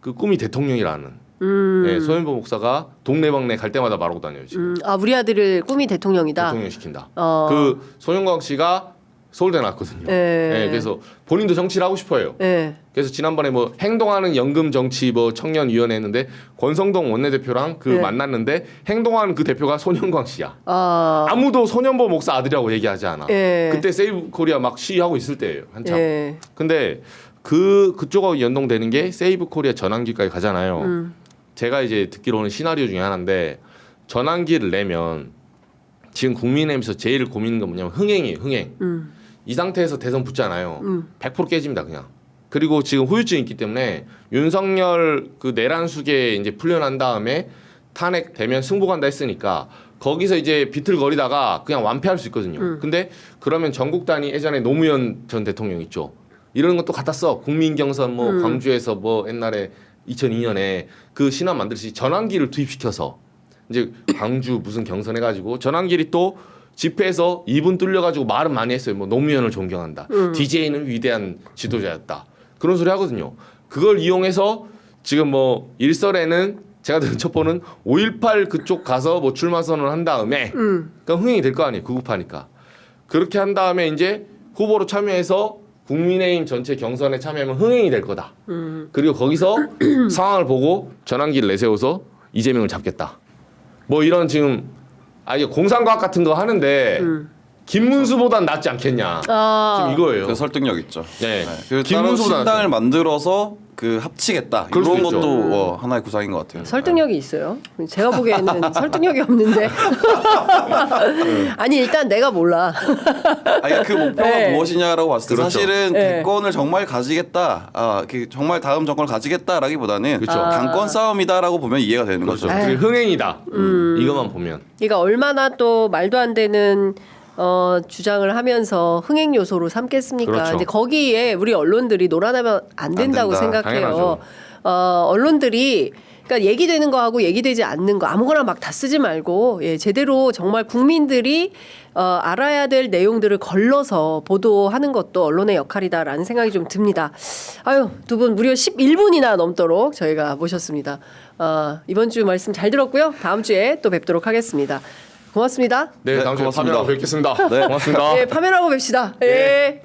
그 꿈이 대통령이라는. 네, 손현보 목사가 동네방네 갈 때마다 말하고 다녀요 지금. 우리 아들을 꿈이 대통령이다. 대통령 시킨다. 그 손영광 씨가 서울대 나왔거든요. 네, 그래서 본인도 정치를 하고 싶어요. 그래서 지난번에 뭐 행동하는 연금 정치 뭐 청년위원회 했는데 권성동 원내대표랑 만났는데 행동하는 그 대표가 손영광 씨야. 아무도 손현보 목사 아들이라고 얘기하지 않아. 그때 세이브 코리아 막 시위하고 있을 때예요 한참. 근데 그쪽하고 연동되는 게 세이브 코리아 전환기까지 가잖아요. 제가 이제 듣기로는 시나리오 중에 하나인데 전환기를 내면 지금 국민의힘에서 제일 고민인 건 뭐냐면 흥행이에요. 흥행. 이 상태에서 대선 붙잖아요. 100% 깨집니다 그냥. 그리고 지금 후유증이 있기 때문에 윤석열 그 내란 수계 이제 풀려난 다음에 탄핵되면 승복한다 했으니까 거기서 이제 비틀거리다가 그냥 완패할 수 있거든요. 근데 그러면 전국 단위 예전에 노무현 전 대통령 있죠. 이런 것도 갖다 써. 국민 경선 뭐 광주에서 뭐 옛날에 2002년에 그 신화 만들듯이 전환기를 투입시켜서 이제 광주 무슨 경선 해가지고 전환길이 또 집회에서 2분 뚫려가지고 말은 많이 했어요. 뭐 노무현을 존경한다. DJ는 위대한 지도자였다. 그런 소리 하거든요. 그걸 이용해서 지금 뭐 일설에는 제가 들은 첩보는 5.18 그쪽 가서 뭐 출마 선언을 한 다음에 그러니까 흥행이 될 거 아니에요. 구급하니까. 그렇게 한 다음에 이제 후보로 참여해서 국민의힘 전체 경선에 참여하면 흥행이 될 거다. 그리고 거기서 상황을 보고 전환기를 내세워서 이재명을 잡겠다. 뭐 이런 지금 이게 공상과학 같은 거 하는데 김문수보단 낫지 않겠냐. 지금 이거예요. 그 설득력 있죠. 네. 그 다른 김문수보다 신당을 만들어서 그 합치겠다. 그럴 이런 수 있죠. 것도 하나의 구상인 것 같아요. 설득력이 있어요. 제가 보기에는 설득력이 없는데. 아니 일단 내가 몰라. 아니 그 목표가 네. 무엇이냐라고 봤을 때 그렇죠. 사실은 네. 대권을 정말 가지겠다. 정말 다음 정권을 가지겠다라기보다는 그렇죠. 당권 싸움이다라고 보면 이해가 되는 그렇죠. 거죠. 그게 흥행이다. 이것만 보면. 그러니까 얼마나 또 말도 안 되는 주장을 하면서 흥행 요소로 삼겠습니까? 그렇죠. 근데 거기에 우리 언론들이 놀아나면 안 된다고 된다. 생각해요. 당연하죠. 언론들이 그러니까 얘기되는 거하고 얘기되지 않는 거 아무거나 막 다 쓰지 말고 제대로 정말 국민들이 알아야 될 내용들을 걸러서 보도하는 것도 언론의 역할이다라는 생각이 좀 듭니다. 아유, 두 분 무려 11분이나 넘도록 저희가 모셨습니다. 이번 주 말씀 잘 들었고요. 다음 주에 또 뵙도록 하겠습니다. 고맙습니다. 네, 네, 다음 주에 고맙습니다. 파면하고 뵙겠습니다. 네. 고맙습니다. 예, 파면하고 뵙시다. 예.